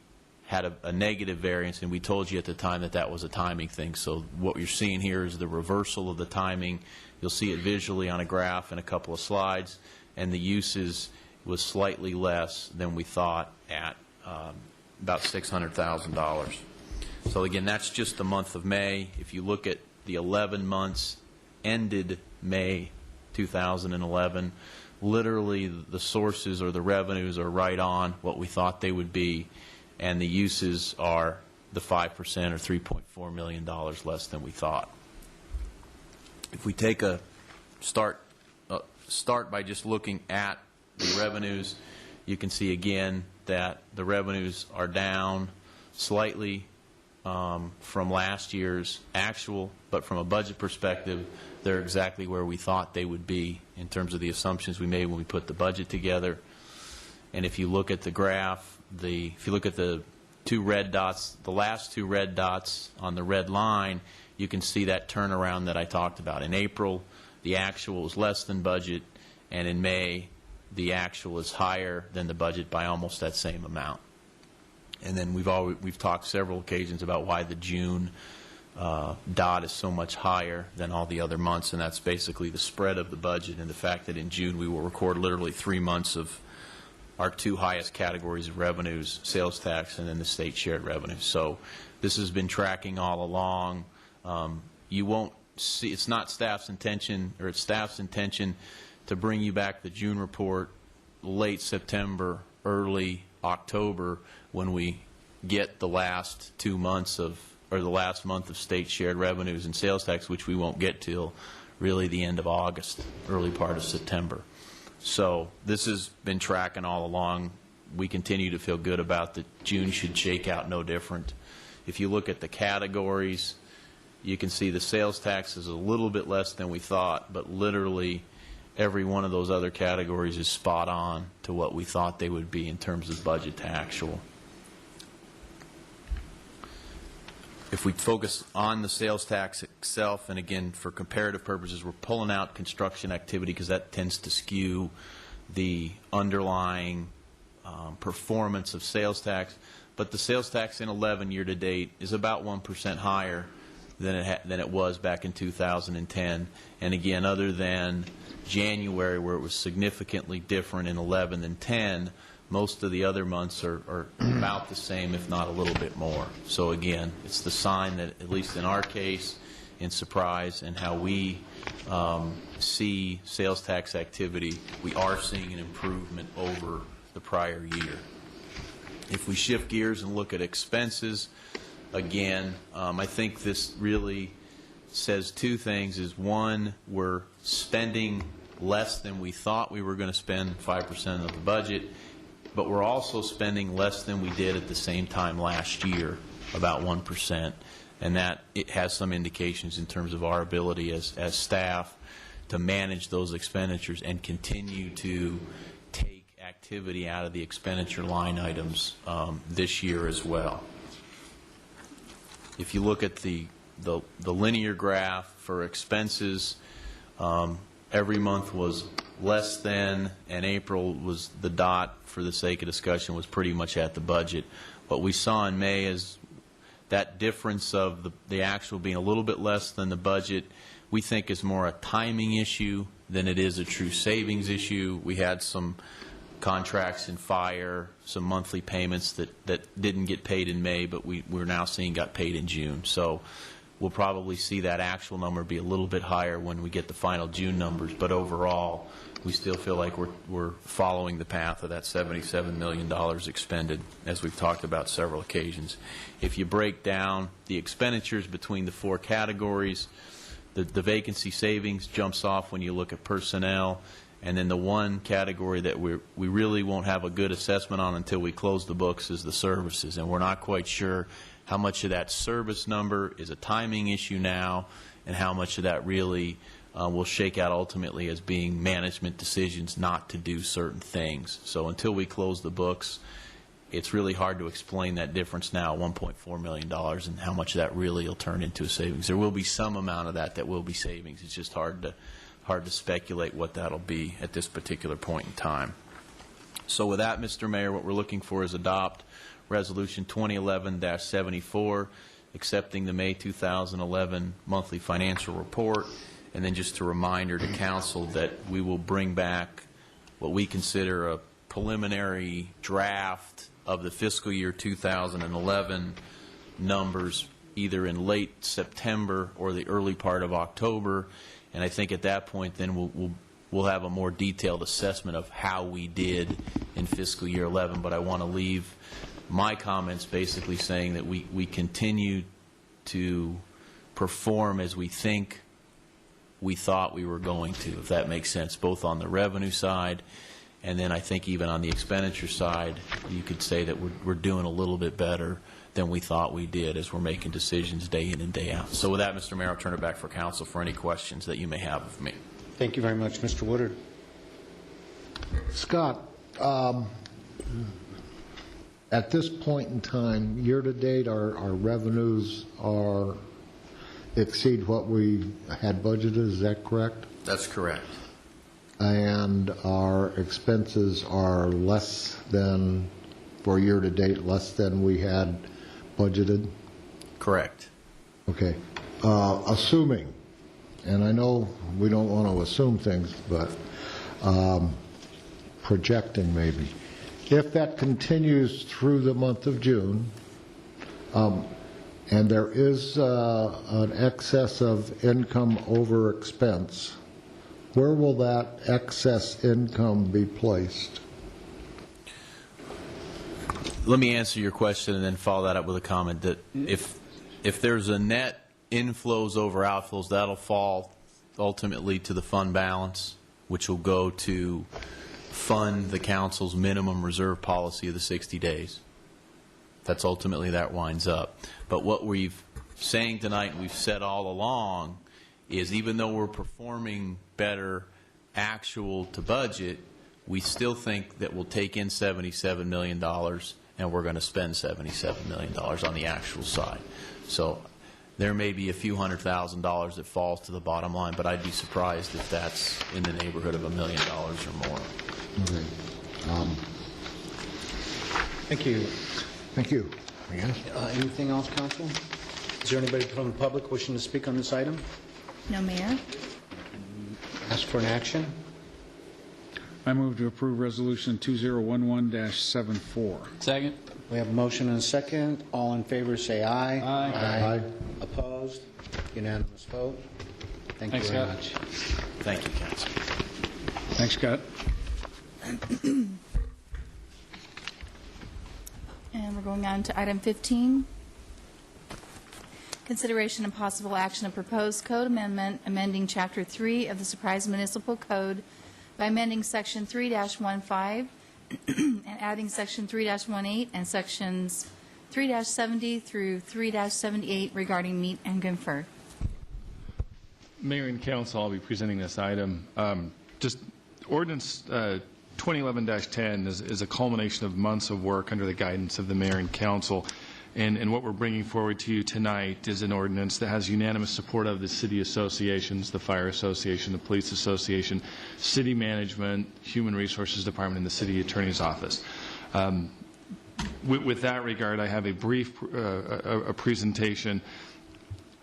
had a negative variance, and we told you at the time that that was a timing thing. So what you're seeing here is the reversal of the timing. You'll see it visually on a graph in a couple of slides, and the uses was slightly less than we thought at about $600,000. So again, that's just the month of May. If you look at the 11 months ended May 2011, literally the sources or the revenues are right on what we thought they would be, and the uses are the 5% or $3.4 million less than we thought. If we take a start by just looking at the revenues, you can see again that the revenues are down slightly from last year's actual, but from a budget perspective, they're exactly where we thought they would be in terms of the assumptions we made when we put the budget together. And if you look at the graph, if you look at the two red dots, the last two red dots on the red line, you can see that turnaround that I talked about. In April, the actual was less than budget, and in May, the actual is higher than the budget by almost that same amount. And then we've talked several occasions about why the June dot is so much higher than all the other months, and that's basically the spread of the budget and the fact that in June we will record literally 3 months of our two highest categories of revenues, sales tax and then the state shared revenue. So this has been tracking all along. You won't see, it's not staff's intention, or it's staff's intention to bring you back the June report late September, early October, when we get the last 2 months of, or the last month of state shared revenues and sales tax, which we won't get till really the end of August, early part of September. So this has been tracking all along. We continue to feel good about that. June should shake out no different. If you look at the categories, you can see the sales tax is a little bit less than we thought, but literally every one of those other categories is spot on to what we thought they would be in terms of budget to actual. If we focus on the sales tax itself, and again, for comparative purposes, we're pulling out construction activity because that tends to skew the underlying performance of sales tax. But the sales tax in 11 year-to-date is about 1% higher than it was back in 2010. And again, other than January, where it was significantly different in 11 than 10, most of the other months are about the same, if not a little bit more. So again, it's the sign that, at least in our case, in Surprise and how we see sales tax activity, we are seeing an improvement over the prior year. If we shift gears and look at expenses, again, I think this really says two things. Is one, we're spending less than we thought we were going to spend, 5% of the budget, but we're also spending less than we did at the same time last year, about 1%, and that it has some indications in terms of our ability as staff to manage those expenditures and continue to take activity out of the expenditure line items this year as well. If you look at the linear graph for expenses, every month was less than, and April was the dot, for the sake of discussion, was pretty much at the budget. What we saw in May is that difference of the actual being a little bit less than the budget, we think is more a timing issue than it is a true savings issue. We had some contracts in fire, some monthly payments that didn't get paid in May, but we're now seeing got paid in June. So we'll probably see that actual number be a little bit higher when we get the final June numbers, but overall, we still feel like we're following the path of that $77 million expended, as we've talked about several occasions. If you break down the expenditures between the four categories, the vacancy savings jumps off when you look at personnel, and then the one category that we really won't have a good assessment on until we close the books is the services, and we're not quite sure how much of that service number is a timing issue now, and how much of that really will shake out ultimately as being management decisions not to do certain things. So until we close the books, it's really hard to explain that difference now, $1.4 million, and how much of that really will turn into a savings. There will be some amount of that will be savings. It's just hard to speculate what that'll be at this particular point in time. So with that, Mr. Mayor, what we're looking for is adopt Resolution 2011-74, accepting the May 2011 monthly financial report. And then just a reminder to Council that we will bring back what we consider a preliminary draft of the fiscal year 2011 numbers either in late September or the early part of October. And I think at that point then we'll have a more detailed assessment of how we did in fiscal year 11. But I want to leave my comments basically saying that we continue to perform as we think we thought we were going to, if that makes sense, both on the revenue side and then I think even on the expenditure side, you could say that we're doing a little bit better than we thought we did as we're making decisions day in and day out. So with that, Mr. Mayor, I'll turn it back for council for any questions that you may have of me. Thank you very much, Mr. Woodard. Scott, at this point in time, year-to-date, our revenues exceed what we had budgeted, is that correct? That's correct. And our expenses are less than, for year-to-date, less than we had budgeted? Correct. Okay. Assuming, and I know we don't want to assume things, but projecting maybe, if that continues through the month of June, and there is an excess of income over expense, where will that excess income be placed? Let me answer your question and then follow that up with a comment that if there's a net inflows over outflows, that'll fall ultimately to the fund balance, which will go to fund the council's minimum reserve policy of the 60 days. That's ultimately that winds up. But what we've saying tonight, and we've said all along, is even though we're performing better actual to budget, we still think that we'll take in $77 million and we're going to spend $77 million on the actual side. So there may be a few $100,000 that falls to the bottom line, but I'd be surprised if that's in the neighborhood of $1 million or more. Okay. Thank you. Thank you. Anything else, council? Is there anybody from the public wishing to speak on this item? No, Mayor. Ask for an action. I move to approve Resolution 2011-74. Second. We have a motion and a second. All in favor say aye. Aye. Aye. Opposed? Unanimous vote. Thank Thanks, you very Scott. much. Thank you, council. Thanks, Scott. And we're going on to item 15. Consideration and possible action of proposed code amendment, amending Chapter 3 of the Surprise Municipal Code by amending Section 3-15 and adding Section 3-18 and Sections 3-70 through 3-78 regarding meet and confer. Mayor and council, I'll be presenting this item. Just ordinance 2011-10 is a culmination of months of work under the guidance of the mayor and council. And what we're bringing forward to you tonight is an ordinance that has unanimous support of the city associations, the fire association, the police association, city management, human resources department, and the city attorney's office. With that regard, I have a brief presentation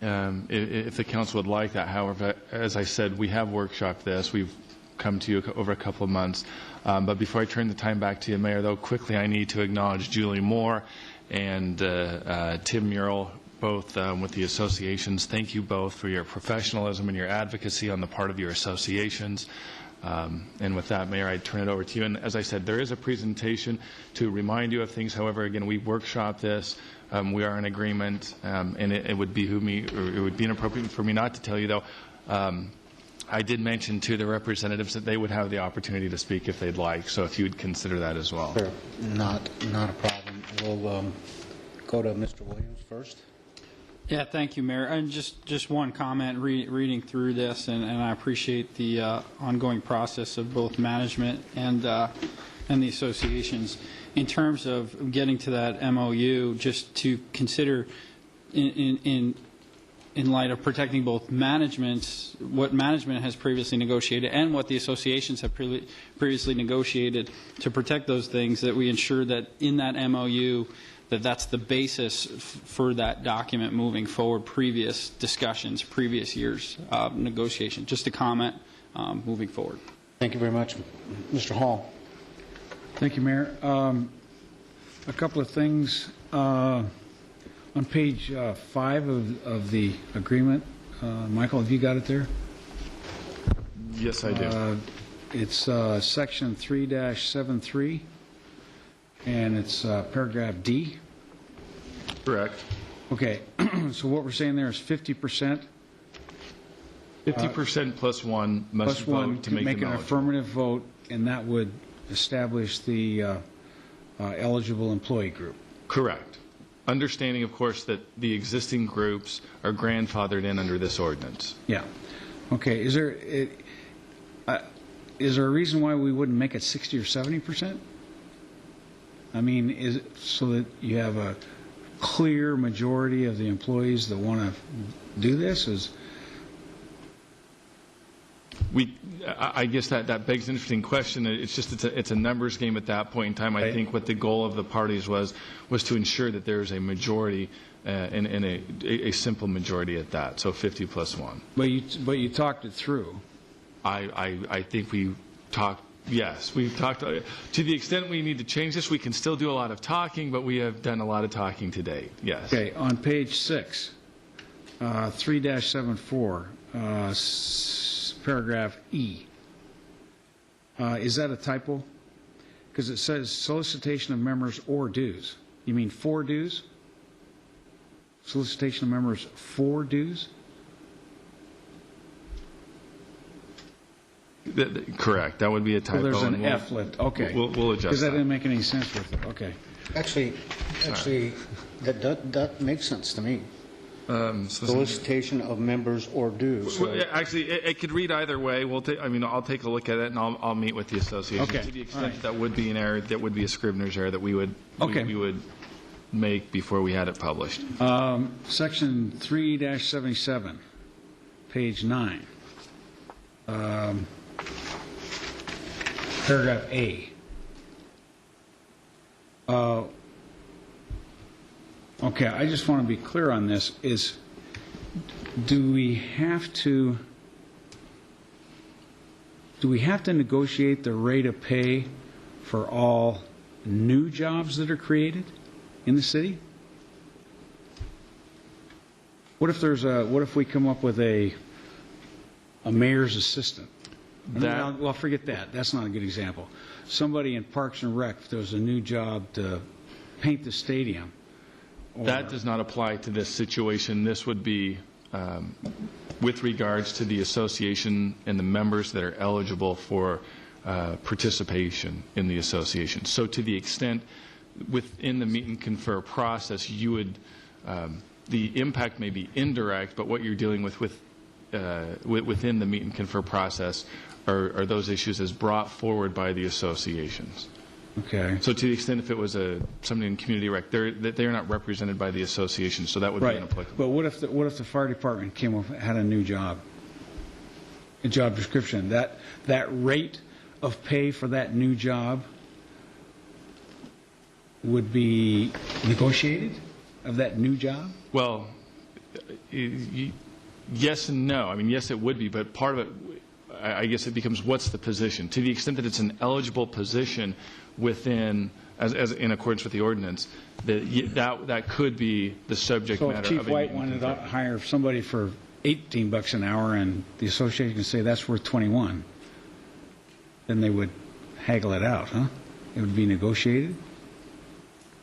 if the council would like that. However, as I said, we have workshopped this. We've come to you over a couple of months. But before I turn the time back to you, Mayor, though, quickly I need to acknowledge Julie Moore and Tim Murrell, both with the associations. Thank you both for your professionalism and your advocacy on the part of your associations. And with that, Mayor, I turn it over to you. And as I said, there is a presentation to remind you of things. However, again, we workshopped this. We are in agreement, and it would behoove me, or it would be inappropriate for me not to tell you, though. I did mention to the representatives that they would have the opportunity to speak if they'd like. So if you would consider that as well. Sure. Not a problem. We'll go to Mr. Williams first. Yeah, thank you, Mayor. And just one comment reading through this, and I appreciate the ongoing process of both management and the associations. In terms of getting to that MOU, just to consider in light of protecting both what management has previously negotiated and what the associations have previously negotiated, to protect those things, that we ensure that in that MOU that's the basis for that document moving forward, previous discussions, previous years of negotiation. Just a comment moving forward. Thank you very much. Mr. Hall. Thank you, Mayor. A couple of things. On page 5 of the agreement, Michael, have you got it there? Yes, I do. It's section 3-73, and it's paragraph D? Correct. Okay, so what we're saying there is 50%? 50% plus one must Plus one vote to make them an eligible. affirmative vote, and that would establish the eligible employee group. Correct. Understanding, of course, that the existing groups are grandfathered in under this ordinance. Yeah. Okay, is there a reason why we wouldn't make it 60 or 70%? I mean, is it so that you have a clear majority of the employees that want to do this? I guess that begs an interesting question. It's just it's a numbers game at that point in time. I think what the goal of the parties was to ensure that there's a majority and a simple majority at that. So 50 plus one. But you talked it through. I think we talked. Yes, we've talked. To the extent we need to change this, we can still do a lot of talking, but we have done a lot of talking to date. Yes. Okay, on page 6, 3-74, paragraph E. Is that a typo? Because it says solicitation of members or dues. You mean for dues? Solicitation of members for dues? Correct. That would be a typo. Well, there's an F lift. Okay. We'll adjust because that didn't make any sense with it. Okay. Actually, that makes sense to me. Solicitation of members or dues. Well, actually, it could read either way. I'll take a look at it, and I'll meet with the association. Okay. To the extent that would be an error, that would be a Scrivener's error that we would make before we had it published. Section 3-77, page 9. Paragraph A. Okay, I just want to be clear on this. Do we have to negotiate the rate of pay for all new jobs that are created in the city? What if we come up with a mayor's assistant? Well, forget that. That's not a good example. Somebody in Parks and Rec, if there was a new job to paint the stadium. That does not apply to this situation. This would be with regards to the association and the members that are eligible for participation in the association. So to the extent within the meet and confer process, you would the impact may be indirect, but what you're dealing with within the meet and confer process are those issues as brought forward by the associations. Okay. So to the extent if it was somebody in community rec, they're not represented by the association, so that would be inapplicable. But what if the fire department had a new job, a job description? That rate of pay for that new job would be negotiated of that new job? Well, yes and no. I mean, yes, it would be, but part of it, I guess it becomes what's the position. To the extent that it's an eligible position within, as in accordance with the ordinance, that could be the subject matter of a So if Chief White wanted to hire somebody for $18 an hour and the association can say that's worth 21, then they would haggle it out, huh? It would be negotiated?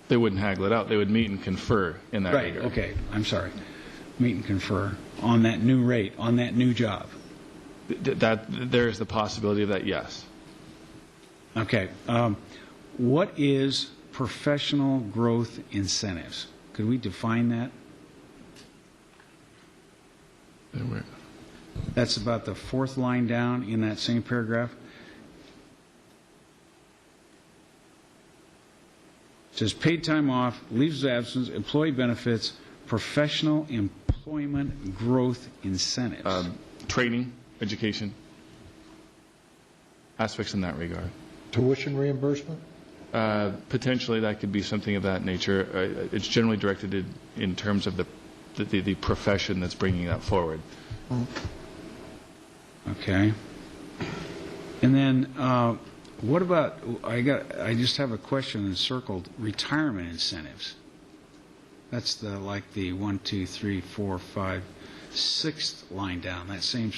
They wouldn't haggle it out. They would meet and confer in that regard. Right, okay, I'm sorry. Meet and confer on that new rate, on that new job. There is the possibility of that, yes. Okay. What is professional growth incentives? Could we define that? That's about the fourth line down in that same paragraph. It says paid time off, leaves of absence, employee benefits, professional employment growth incentives. Training, education, aspects in that regard. Tuition reimbursement? Potentially that could be something of that nature. It's generally directed in terms of the profession that's bringing that forward. Okay. And then what about, I just have a question encircled, retirement incentives. That's the 1, 2, 3, 4, 5, 6th line down, that same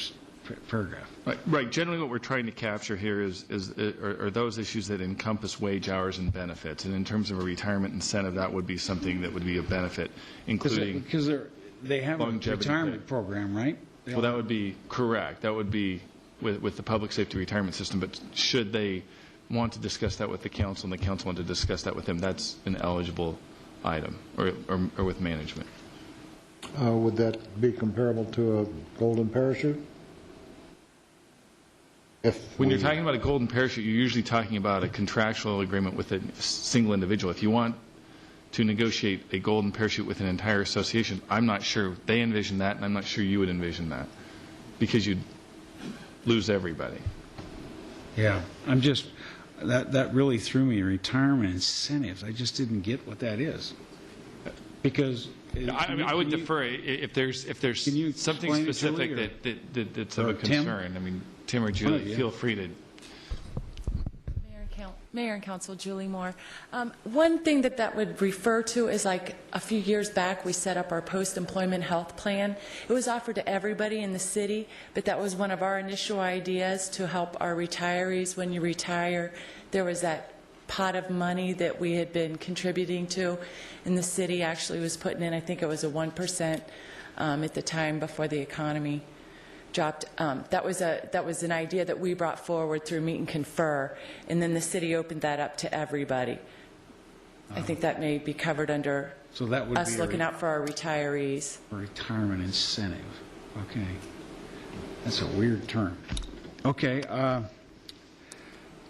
paragraph. Right. Generally, what we're trying to capture here are those issues that encompass wage hours and benefits. And in terms of a retirement incentive, that would be something that would be a benefit, including Because they have a longevity retirement pay. program, right? Well, that would be correct. That would be with the public safety retirement system. But should they want to discuss that with the council and the council want to discuss that with them, that's an eligible item, or with management. Would that be comparable to a golden parachute? When you're talking about a golden parachute, you're usually talking about a contractual agreement with a single individual. If you want to negotiate a golden parachute with an entire association, I'm not sure they envision that, and I'm not sure you would envision that, because you'd lose everybody. Yeah, I'm just, that really threw me, retirement incentives. I just didn't get what that is. Because... I would defer if there's something specific that's of a concern. I mean, Tim or Julie, feel free to. Mayor and Council, Julie Moore. One thing that would refer to is, like, a few years back we set up our post-employment health plan. It was offered to everybody in the city, but that was one of our initial ideas to help our retirees. When you retire, there was that pot of money that we had been contributing to, and the city actually was putting in, I think it was a 1% at the time before the economy dropped. That was an idea that we brought forward through Meet and Confer, and then the city opened that up to everybody. I think that may be covered under us looking out for our retirees. Retirement incentive. Okay. That's a weird term. Okay.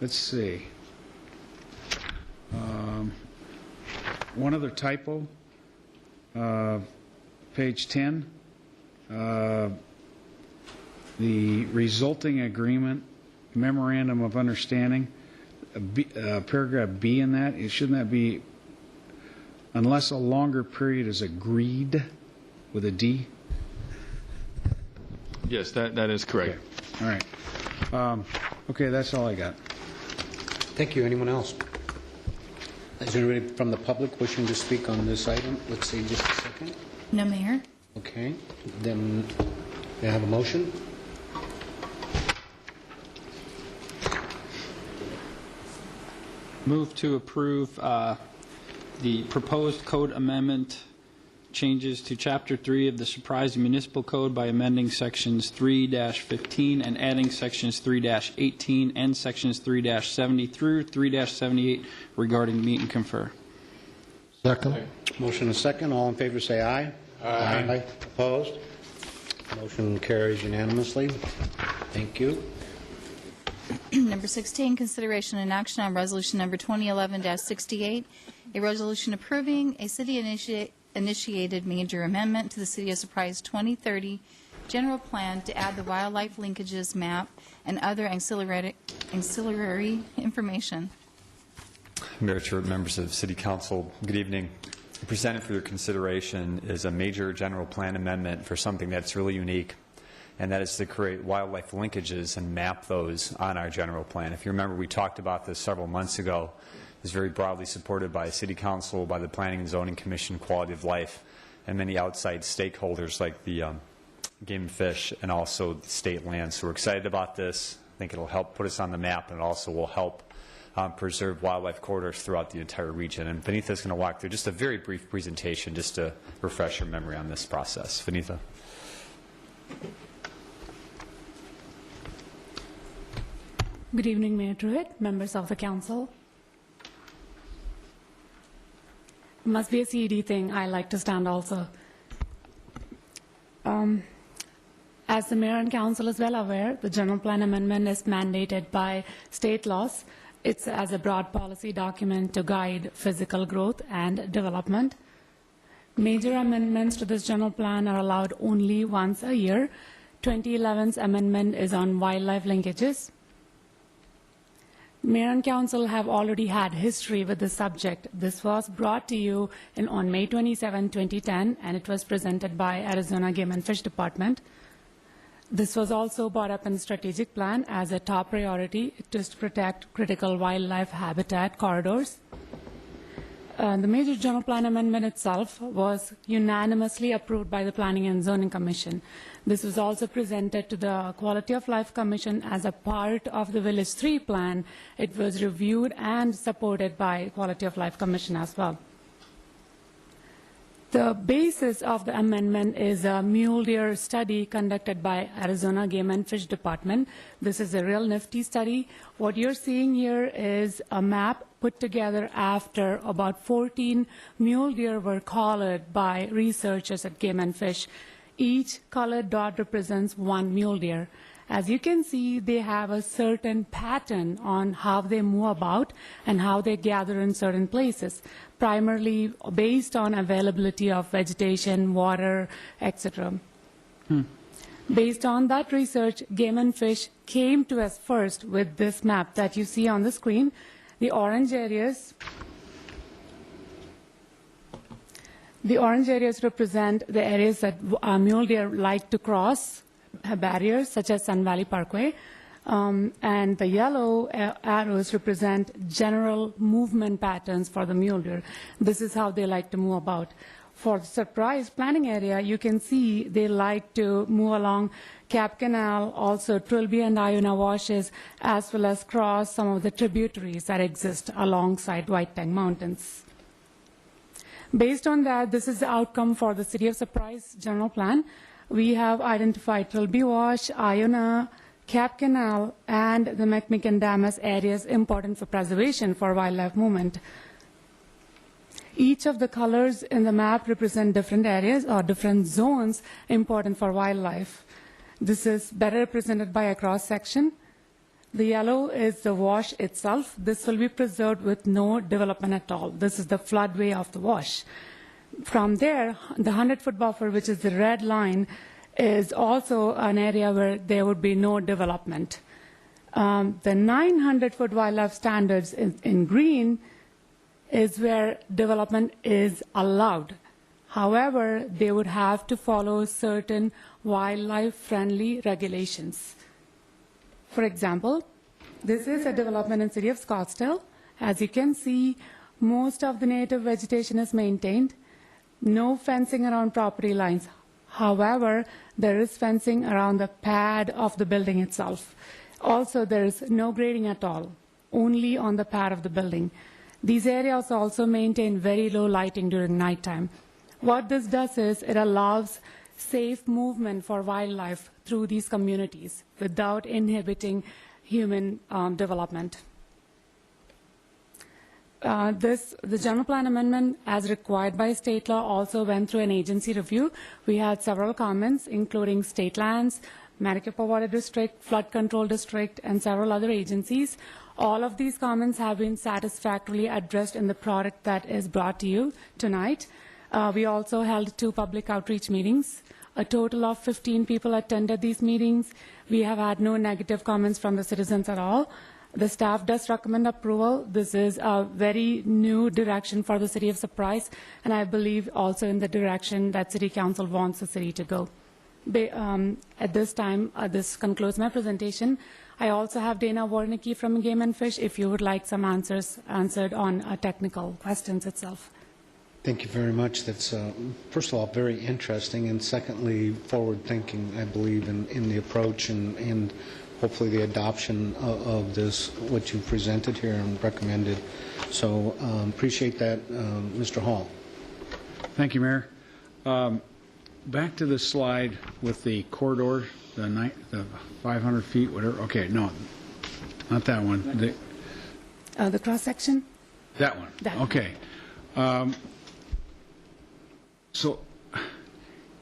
Let's see. One other typo, page 10, the resulting agreement, memorandum of understanding, paragraph B in that, shouldn't that be unless a longer period is agreed with a D? Yes, that is correct. Okay. All right. Okay, that's all I got. Thank you. Anyone else? Is there anybody from the public wishing to speak on this item? Let's see, just a second. No, Mayor. Okay. Then may I have a motion? Move to approve the proposed code amendment changes to Chapter 3 of the Surprise Municipal Code by amending Sections 3-15 and adding Sections 3-18 and Sections 3-70 through 3-78 regarding Meet and Confer. Second. Motion and second. All in favor say aye. Aye. Opposed? Motion carries unanimously. Thank you. Number 16, consideration and action on resolution number 2011-68, a resolution approving a city-initiated major amendment to the City of Surprise 2030 general plan to add the wildlife linkages map and other ancillary information. Mayor, Chair, members of City Council, good evening. Presented for your consideration is a major general plan amendment for something that's really unique, and that is to create wildlife linkages and map those on our general plan. If you remember, we talked about this several months ago. It's very broadly supported by City Council, by the Planning and Zoning Commission, Quality of Life, and many outside stakeholders like the Game and Fish and also the state land. So we're excited about this. I think it'll help put us on the map, and it also will help preserve wildlife corridors throughout the entire region. And Vanitha is going to walk through just a very brief presentation just to refresh your memory on this process. Vanitha. Good evening, Mayor Truitt, members of the council. It must be a CED thing. I like to stand also. As the mayor and council is well aware, the general plan amendment is mandated by state laws. It's as a broad policy document to guide physical growth and development. Major amendments to this general plan are allowed only once a year. 2011's amendment is on wildlife linkages. Mayor and council have already had history with this subject. This was brought to you on May 27, 2010, and it was presented by Arizona Game and Fish Department. This was also brought up in the strategic plan as a top priority to protect critical wildlife habitat corridors. The major general plan amendment itself was unanimously approved by the Planning and Zoning Commission. This was also presented to the Quality of Life Commission as a part of the Village 3 plan. It was reviewed and supported by Quality of Life Commission as well. The basis of the amendment is a mule deer study conducted by Arizona Game and Fish Department. This is a real nifty study. What you're seeing here is a map put together after about 14 mule deer were collared by researchers at Game and Fish. Each colored dot represents one mule deer. As you can see, they have a certain pattern on how they move about and how they gather in certain places, primarily based on availability of vegetation, water, etc. Based on that research, Game and Fish came to us first with this map that you see on the screen. The orange areas represent the areas that mule deer like to cross barriers, such as Sun Valley Parkway, and the yellow arrows represent general movement patterns for the mule deer. This is how they like to move about. For the Surprise planning area, you can see they like to move along Cap Canal, also Trilby and Iona washes, as well as cross some of the tributaries that exist alongside White Tank Mountains. Based on that, this is the outcome for the City of Surprise general plan. We have identified Trilby Wash, Iona, Cap Canal, and the McMicken Dam as areas important for preservation for wildlife movement. Each of the colors in the map represent different areas or different zones important for wildlife. This is better represented by a cross-section. The yellow is the wash itself. This will be preserved with no development at all. This is the floodway of the wash. From there, the 100-foot buffer, which is the red line, is also an area where there would be no development. The 900-foot wildlife standards in green is where development is allowed. However, they would have to follow certain wildlife-friendly regulations. For example, this is a development in the city of Scottsdale. As you can see, most of the native vegetation is maintained. No fencing around property lines. However, there is fencing around the pad of the building itself. Also, there is no grading at all, only on the pad of the building. These areas also maintain very low lighting during nighttime. What this does is it allows safe movement for wildlife through these communities without inhibiting human development. The general plan amendment, as required by state law, also went through an agency review. We had several comments, including state lands, Maricopa Water District, Flood Control District, and several other agencies. All of these comments have been satisfactorily addressed in the product that is brought to you tonight. We also held 2 public outreach meetings. A total of 15 people attended these meetings. We have had no negative comments from the citizens at all. The staff does recommend approval. This is a very new direction for the City of Surprise, and I believe also in the direction that City Council wants the city to go. At this time, this concludes my presentation. I also have Dana Warnicki from Game and Fish if you would like some answers answered on technical questions itself. Thank you very much. That's, first of all, very interesting, and secondly, forward-thinking, I believe, in the approach and hopefully the adoption of this, what you presented here and recommended. So appreciate that, Mr. Hall. Thank you, Mayor. Back to the slide with the corridor, the 500 feet, whatever. Okay, no, not that one. The cross-section? That one. Okay. So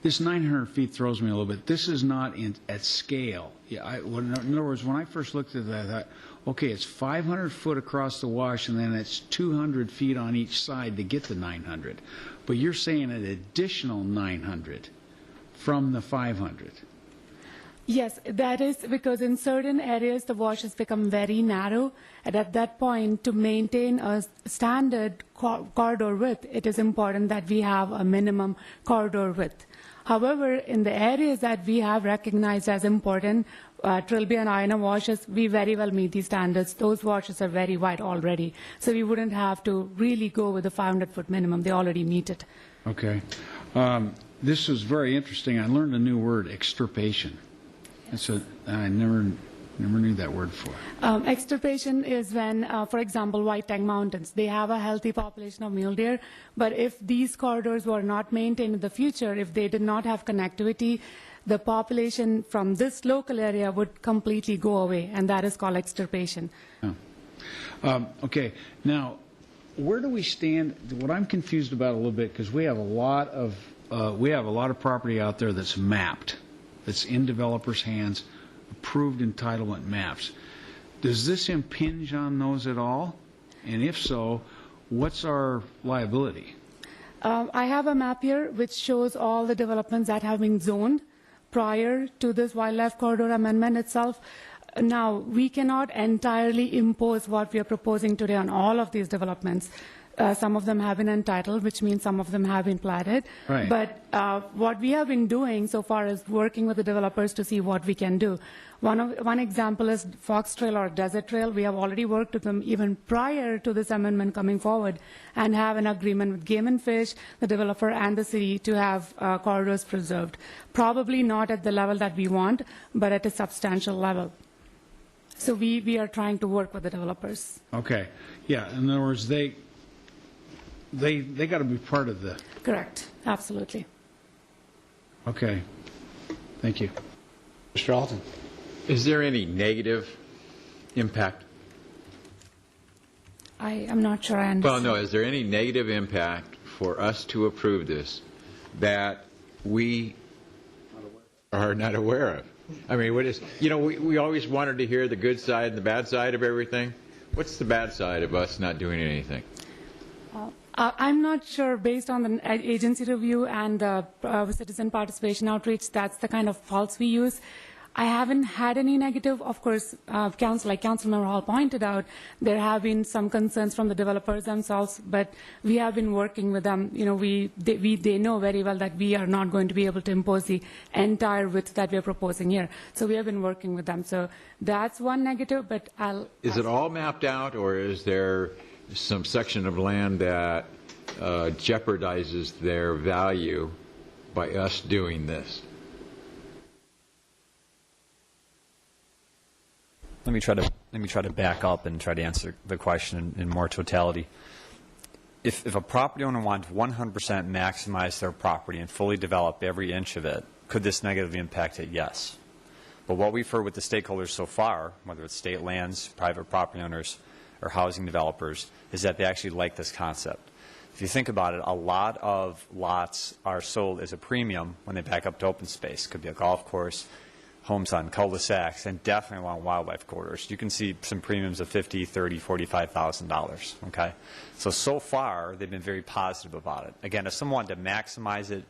this 900 feet throws me a little bit. This is not at scale. Yeah, in other words, when I first looked at that, I thought, okay, it's 500 foot across the wash, and then it's 200 feet on each side to get to 900. But you're saying an additional 900 from the 500. Yes, that is because in certain areas the wash has become very narrow, and at that point, to maintain a standard corridor width, it is important that we have a minimum corridor width. However, in the areas that we have recognized as important, Trilby and Iona washes, we very well meet these standards. Those washes are very wide already. So we wouldn't have to really go with the 500-foot minimum. They already meet it. Okay. This is very interesting. I learned a new word, extirpation. I never knew that word before. Extirpation is when, for example, White Tank Mountains, they have a healthy population of mule deer, but if these corridors were not maintained in the future, if they did not have connectivity, the population from this local area would completely go away, and that is called extirpation. Oh. Okay. Now, where do we stand? What I'm confused about a little bit, because we have a lot of property out there that's mapped, that's in developers' hands, approved entitlement maps. Does this impinge on those at all? And if so, what's our liability? I have a map here which shows all the developments that have been zoned prior to this wildlife corridor amendment itself. Now, we cannot entirely impose what we are proposing today on all of these developments. Some of them have been entitled, which means some of them have been platted. Right. But what we have been doing so far is working with the developers to see what we can do. One example is Fox Trail or Desert Trail. We have already worked with them even prior to this amendment coming forward and have an agreement with Game and Fish, the developer, and the city to have corridors preserved. Probably not at the level that we want, but at a substantial level. So we are trying to work with the developers. Okay. Yeah. In other words, they got to be part of the... Correct. Absolutely. Okay. Thank you. Mr. Alton. Is there any negative impact? I am not sure I understand. Well, no. Is there any negative impact for us to approve this that we are not aware of? I mean, what is, we always wanted to hear the good side and the bad side of everything. What's the bad side of us not doing anything? I'm not sure, based on the agency review and the citizen participation outreach, that's the kind of pulse we use. I haven't had any negative. Of course, like Councilmember Hall pointed out, there have been some concerns from the developers themselves, but we have been working with them. They know very well that we are not going to be able to impose the entire width that we are proposing here. So we have been working with them. So that's one negative, but Is it all mapped out, or is there some section of land that jeopardizes their value by us doing this? Let me try to back up and try to answer the question in more totality. If a property owner wanted to 100% maximize their property and fully develop every inch of it, could this negatively impact it? Yes. But what we've heard with the stakeholders so far, whether it's state lands, private property owners, or housing developers, is that they actually like this concept. If you think about it, a lot of lots are sold as a premium when they back up to open space. Could be a golf course, homes on cul-de-sacs, and definitely along wildlife corridors. You can see some premiums of $50,000, $30,000, $45,000, okay? So far, they've been very positive about it. Again, if someone wanted to maximize it,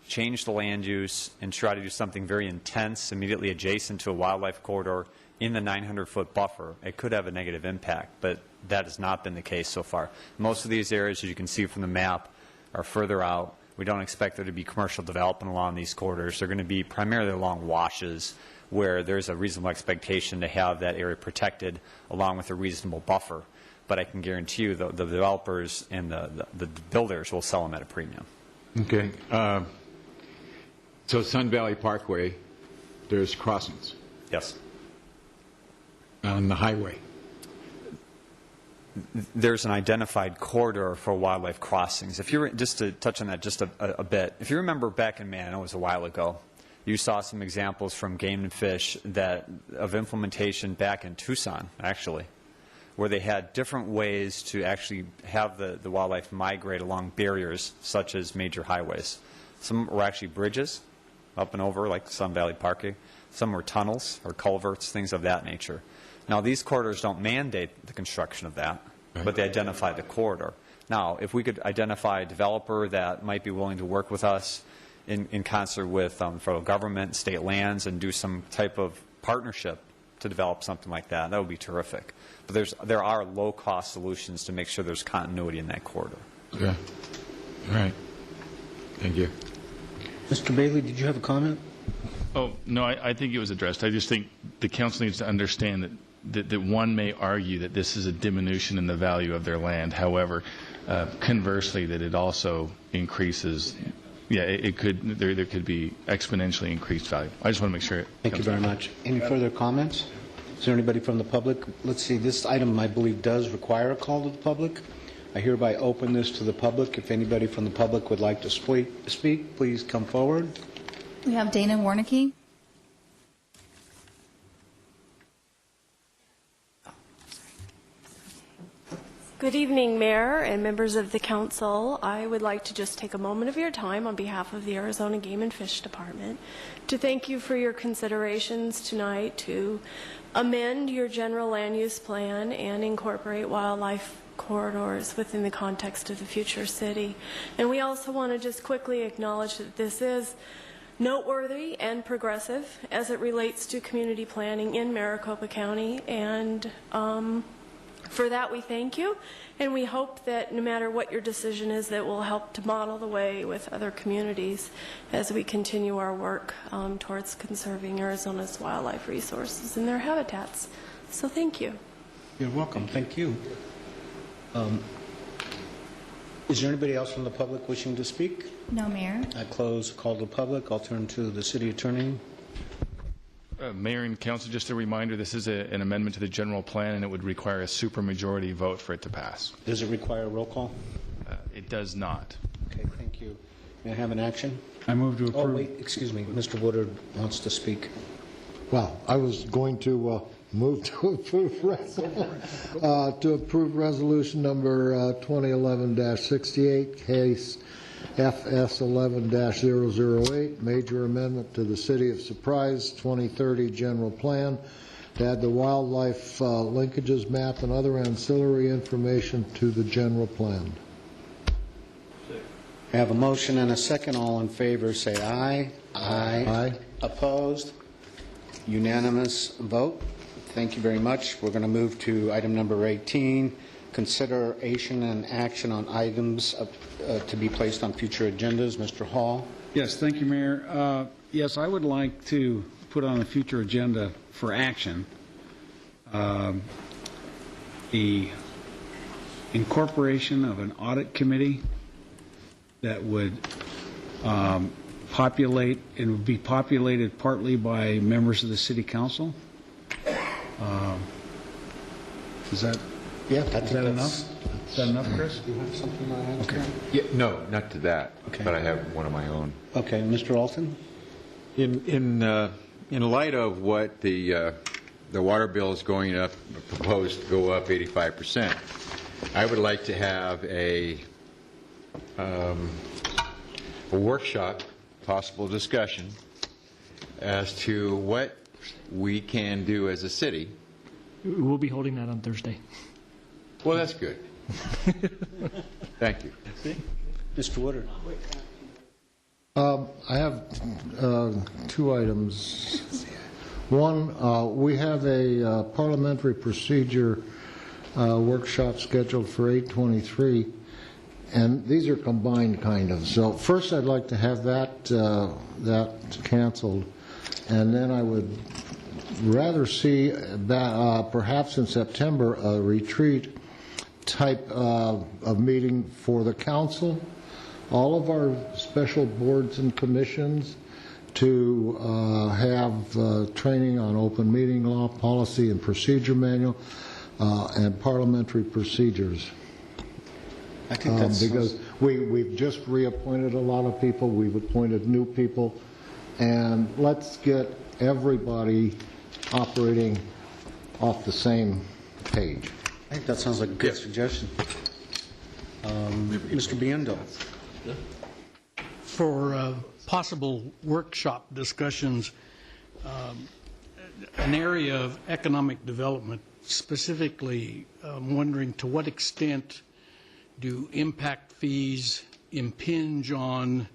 change the land use, and try to do something very intense immediately adjacent to a wildlife corridor in the 900-foot buffer, it could have a negative impact, but that has not been the case so far. Most of these areas, as you can see from the map, are further out. We don't expect there to be commercial development along these corridors. They're going to be primarily along washes where there's a reasonable expectation to have that area protected along with a reasonable buffer. But I can guarantee you the developers and the builders will sell them at a premium. Okay. So Sun Valley Parkway, there's crossings. Yes. On the highway. There's an identified corridor for wildlife crossings. If you just to touch on that just a bit, if you remember back in May, I know it was a while ago, you saw some examples from Game and Fish of implementation back in Tucson, actually, where they had different ways to actually have the wildlife migrate along barriers such as major highways. Some were actually bridges up and over, like Sun Valley Parkway. Some were tunnels or culverts, things of that nature. Now, these corridors don't mandate the construction of that, but they identify the corridor. Now, if we could identify a developer that might be willing to work with us in concert with federal government, state lands, and do some type of partnership to develop something like that, that would be terrific. But there are low-cost solutions to make sure there's continuity in that corridor. Okay. All right. Thank you. Mr. Bailey, did you have a comment? Oh, no, I think it was addressed. I just think the council needs to understand that one may argue that this is a diminution in the value of their land. However, conversely, that it also increases, it could, there could be exponentially increased value. I just want to make sure. Thank you very much. Any further comments? Is there anybody from the public? Let's see, this item, I believe, does require a call to the public. I hereby open this to the public. If anybody from the public would like to speak, please come forward. We have Dana Warnicki. Good evening, Mayor and members of the council. I would like to just take a moment of your time on behalf of the Arizona Game and Fish Department to thank you for your considerations tonight to amend your general land use plan and incorporate wildlife corridors within the context of the future city. And we also want to just quickly acknowledge that this is noteworthy and progressive as it relates to community planning in Maricopa County, and for that we thank you, and we hope that no matter what your decision is, that will help to model the way with other communities as we continue our work towards conserving Arizona's wildlife resources and their habitats. So thank you. You're welcome. Thank you. Is there anybody else from the public wishing to speak? No, Mayor. I close the call to the public. I'll turn to the city attorney. Mayor and council, just a reminder, this is an amendment to the general plan, and it would require a supermajority vote for it to pass. Does it require a roll call? It does not. Okay, thank you. May I have an action? I move to approve. Oh, wait, excuse me. Mr. Woodard wants to speak. Well, I was going to move to approve resolution number 2011-68, case FS 11-008, major amendment to the City of Surprise 2030 general plan to add the wildlife linkages map and other ancillary information to the general plan. I have a motion and a second. All in favor say aye. Aye. Aye. Opposed? Unanimous vote. Thank you very much. We're going to move to item number 18, consideration and action on items to be placed on future agendas. Mr. Hall. Yes, thank you, Mayor. Yes, I would like to put on a future agenda for action the incorporation of an audit committee that would populate, and would be populated partly by members of the City Council. Is that enough? Is that enough, Chris? Do you have something to add? Okay. Yeah, no, not to that, Okay. but I have one of my own. Okay, Mr. Alton. In light of what the water bill is going up, proposed to go up 85%, I would like to have a workshop, possible discussion, as to what we can do as a city. We'll be holding that on Thursday. Well, that's good. Thank you. Mr. Woodard. I have two items. One, we have a parliamentary procedure workshop scheduled for 8/23, and these are combined kind of. So first I'd like to have that canceled, and then I would rather see perhaps in September a retreat type of meeting for the council, all of our special boards and commissions, to have training on open meeting law, policy and procedure manual, and parliamentary procedures. I think that's because we've just reappointed a lot of people, we've appointed new people, and let's get everybody operating off the same page. I think that sounds like a good suggestion. Mr. Biendo. For possible workshop discussions, an area of economic development, specifically, I'm wondering to what extent do impact fees impinge on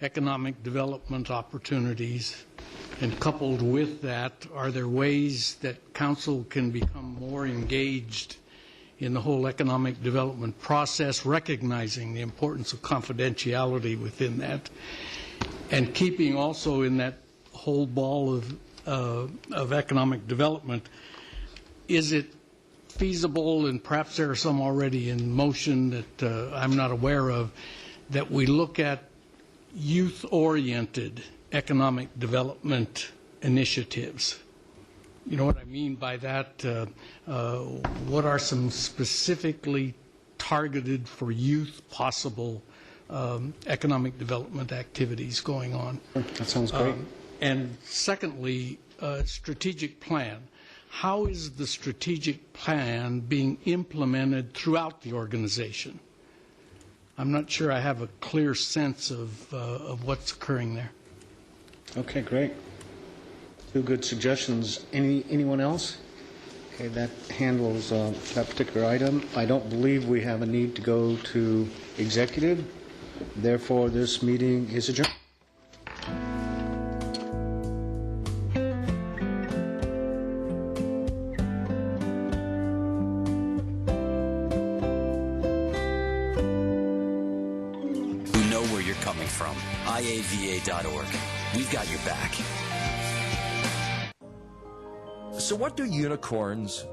economic development opportunities? And coupled with that, are there ways that council can become more engaged in the whole economic development process, recognizing the importance of confidentiality within that? And keeping also in that whole ball of economic development, is it feasible, and perhaps there are some already in motion that I'm not aware of, that we look at youth-oriented economic development initiatives? You know what I mean by that? What are some specifically targeted for youth possible economic development activities going on? That sounds great. And secondly, strategic plan. How is the strategic plan being implemented throughout the organization? I'm not sure I have a clear sense of what's occurring there. Okay, great. Two good suggestions. Anyone else? Okay, that handles that particular item. I don't believe we have a need to go to executive. Therefore, this meeting is adjourned. We know where you're coming from. IAVA.org. We've got your back. So what do unicorns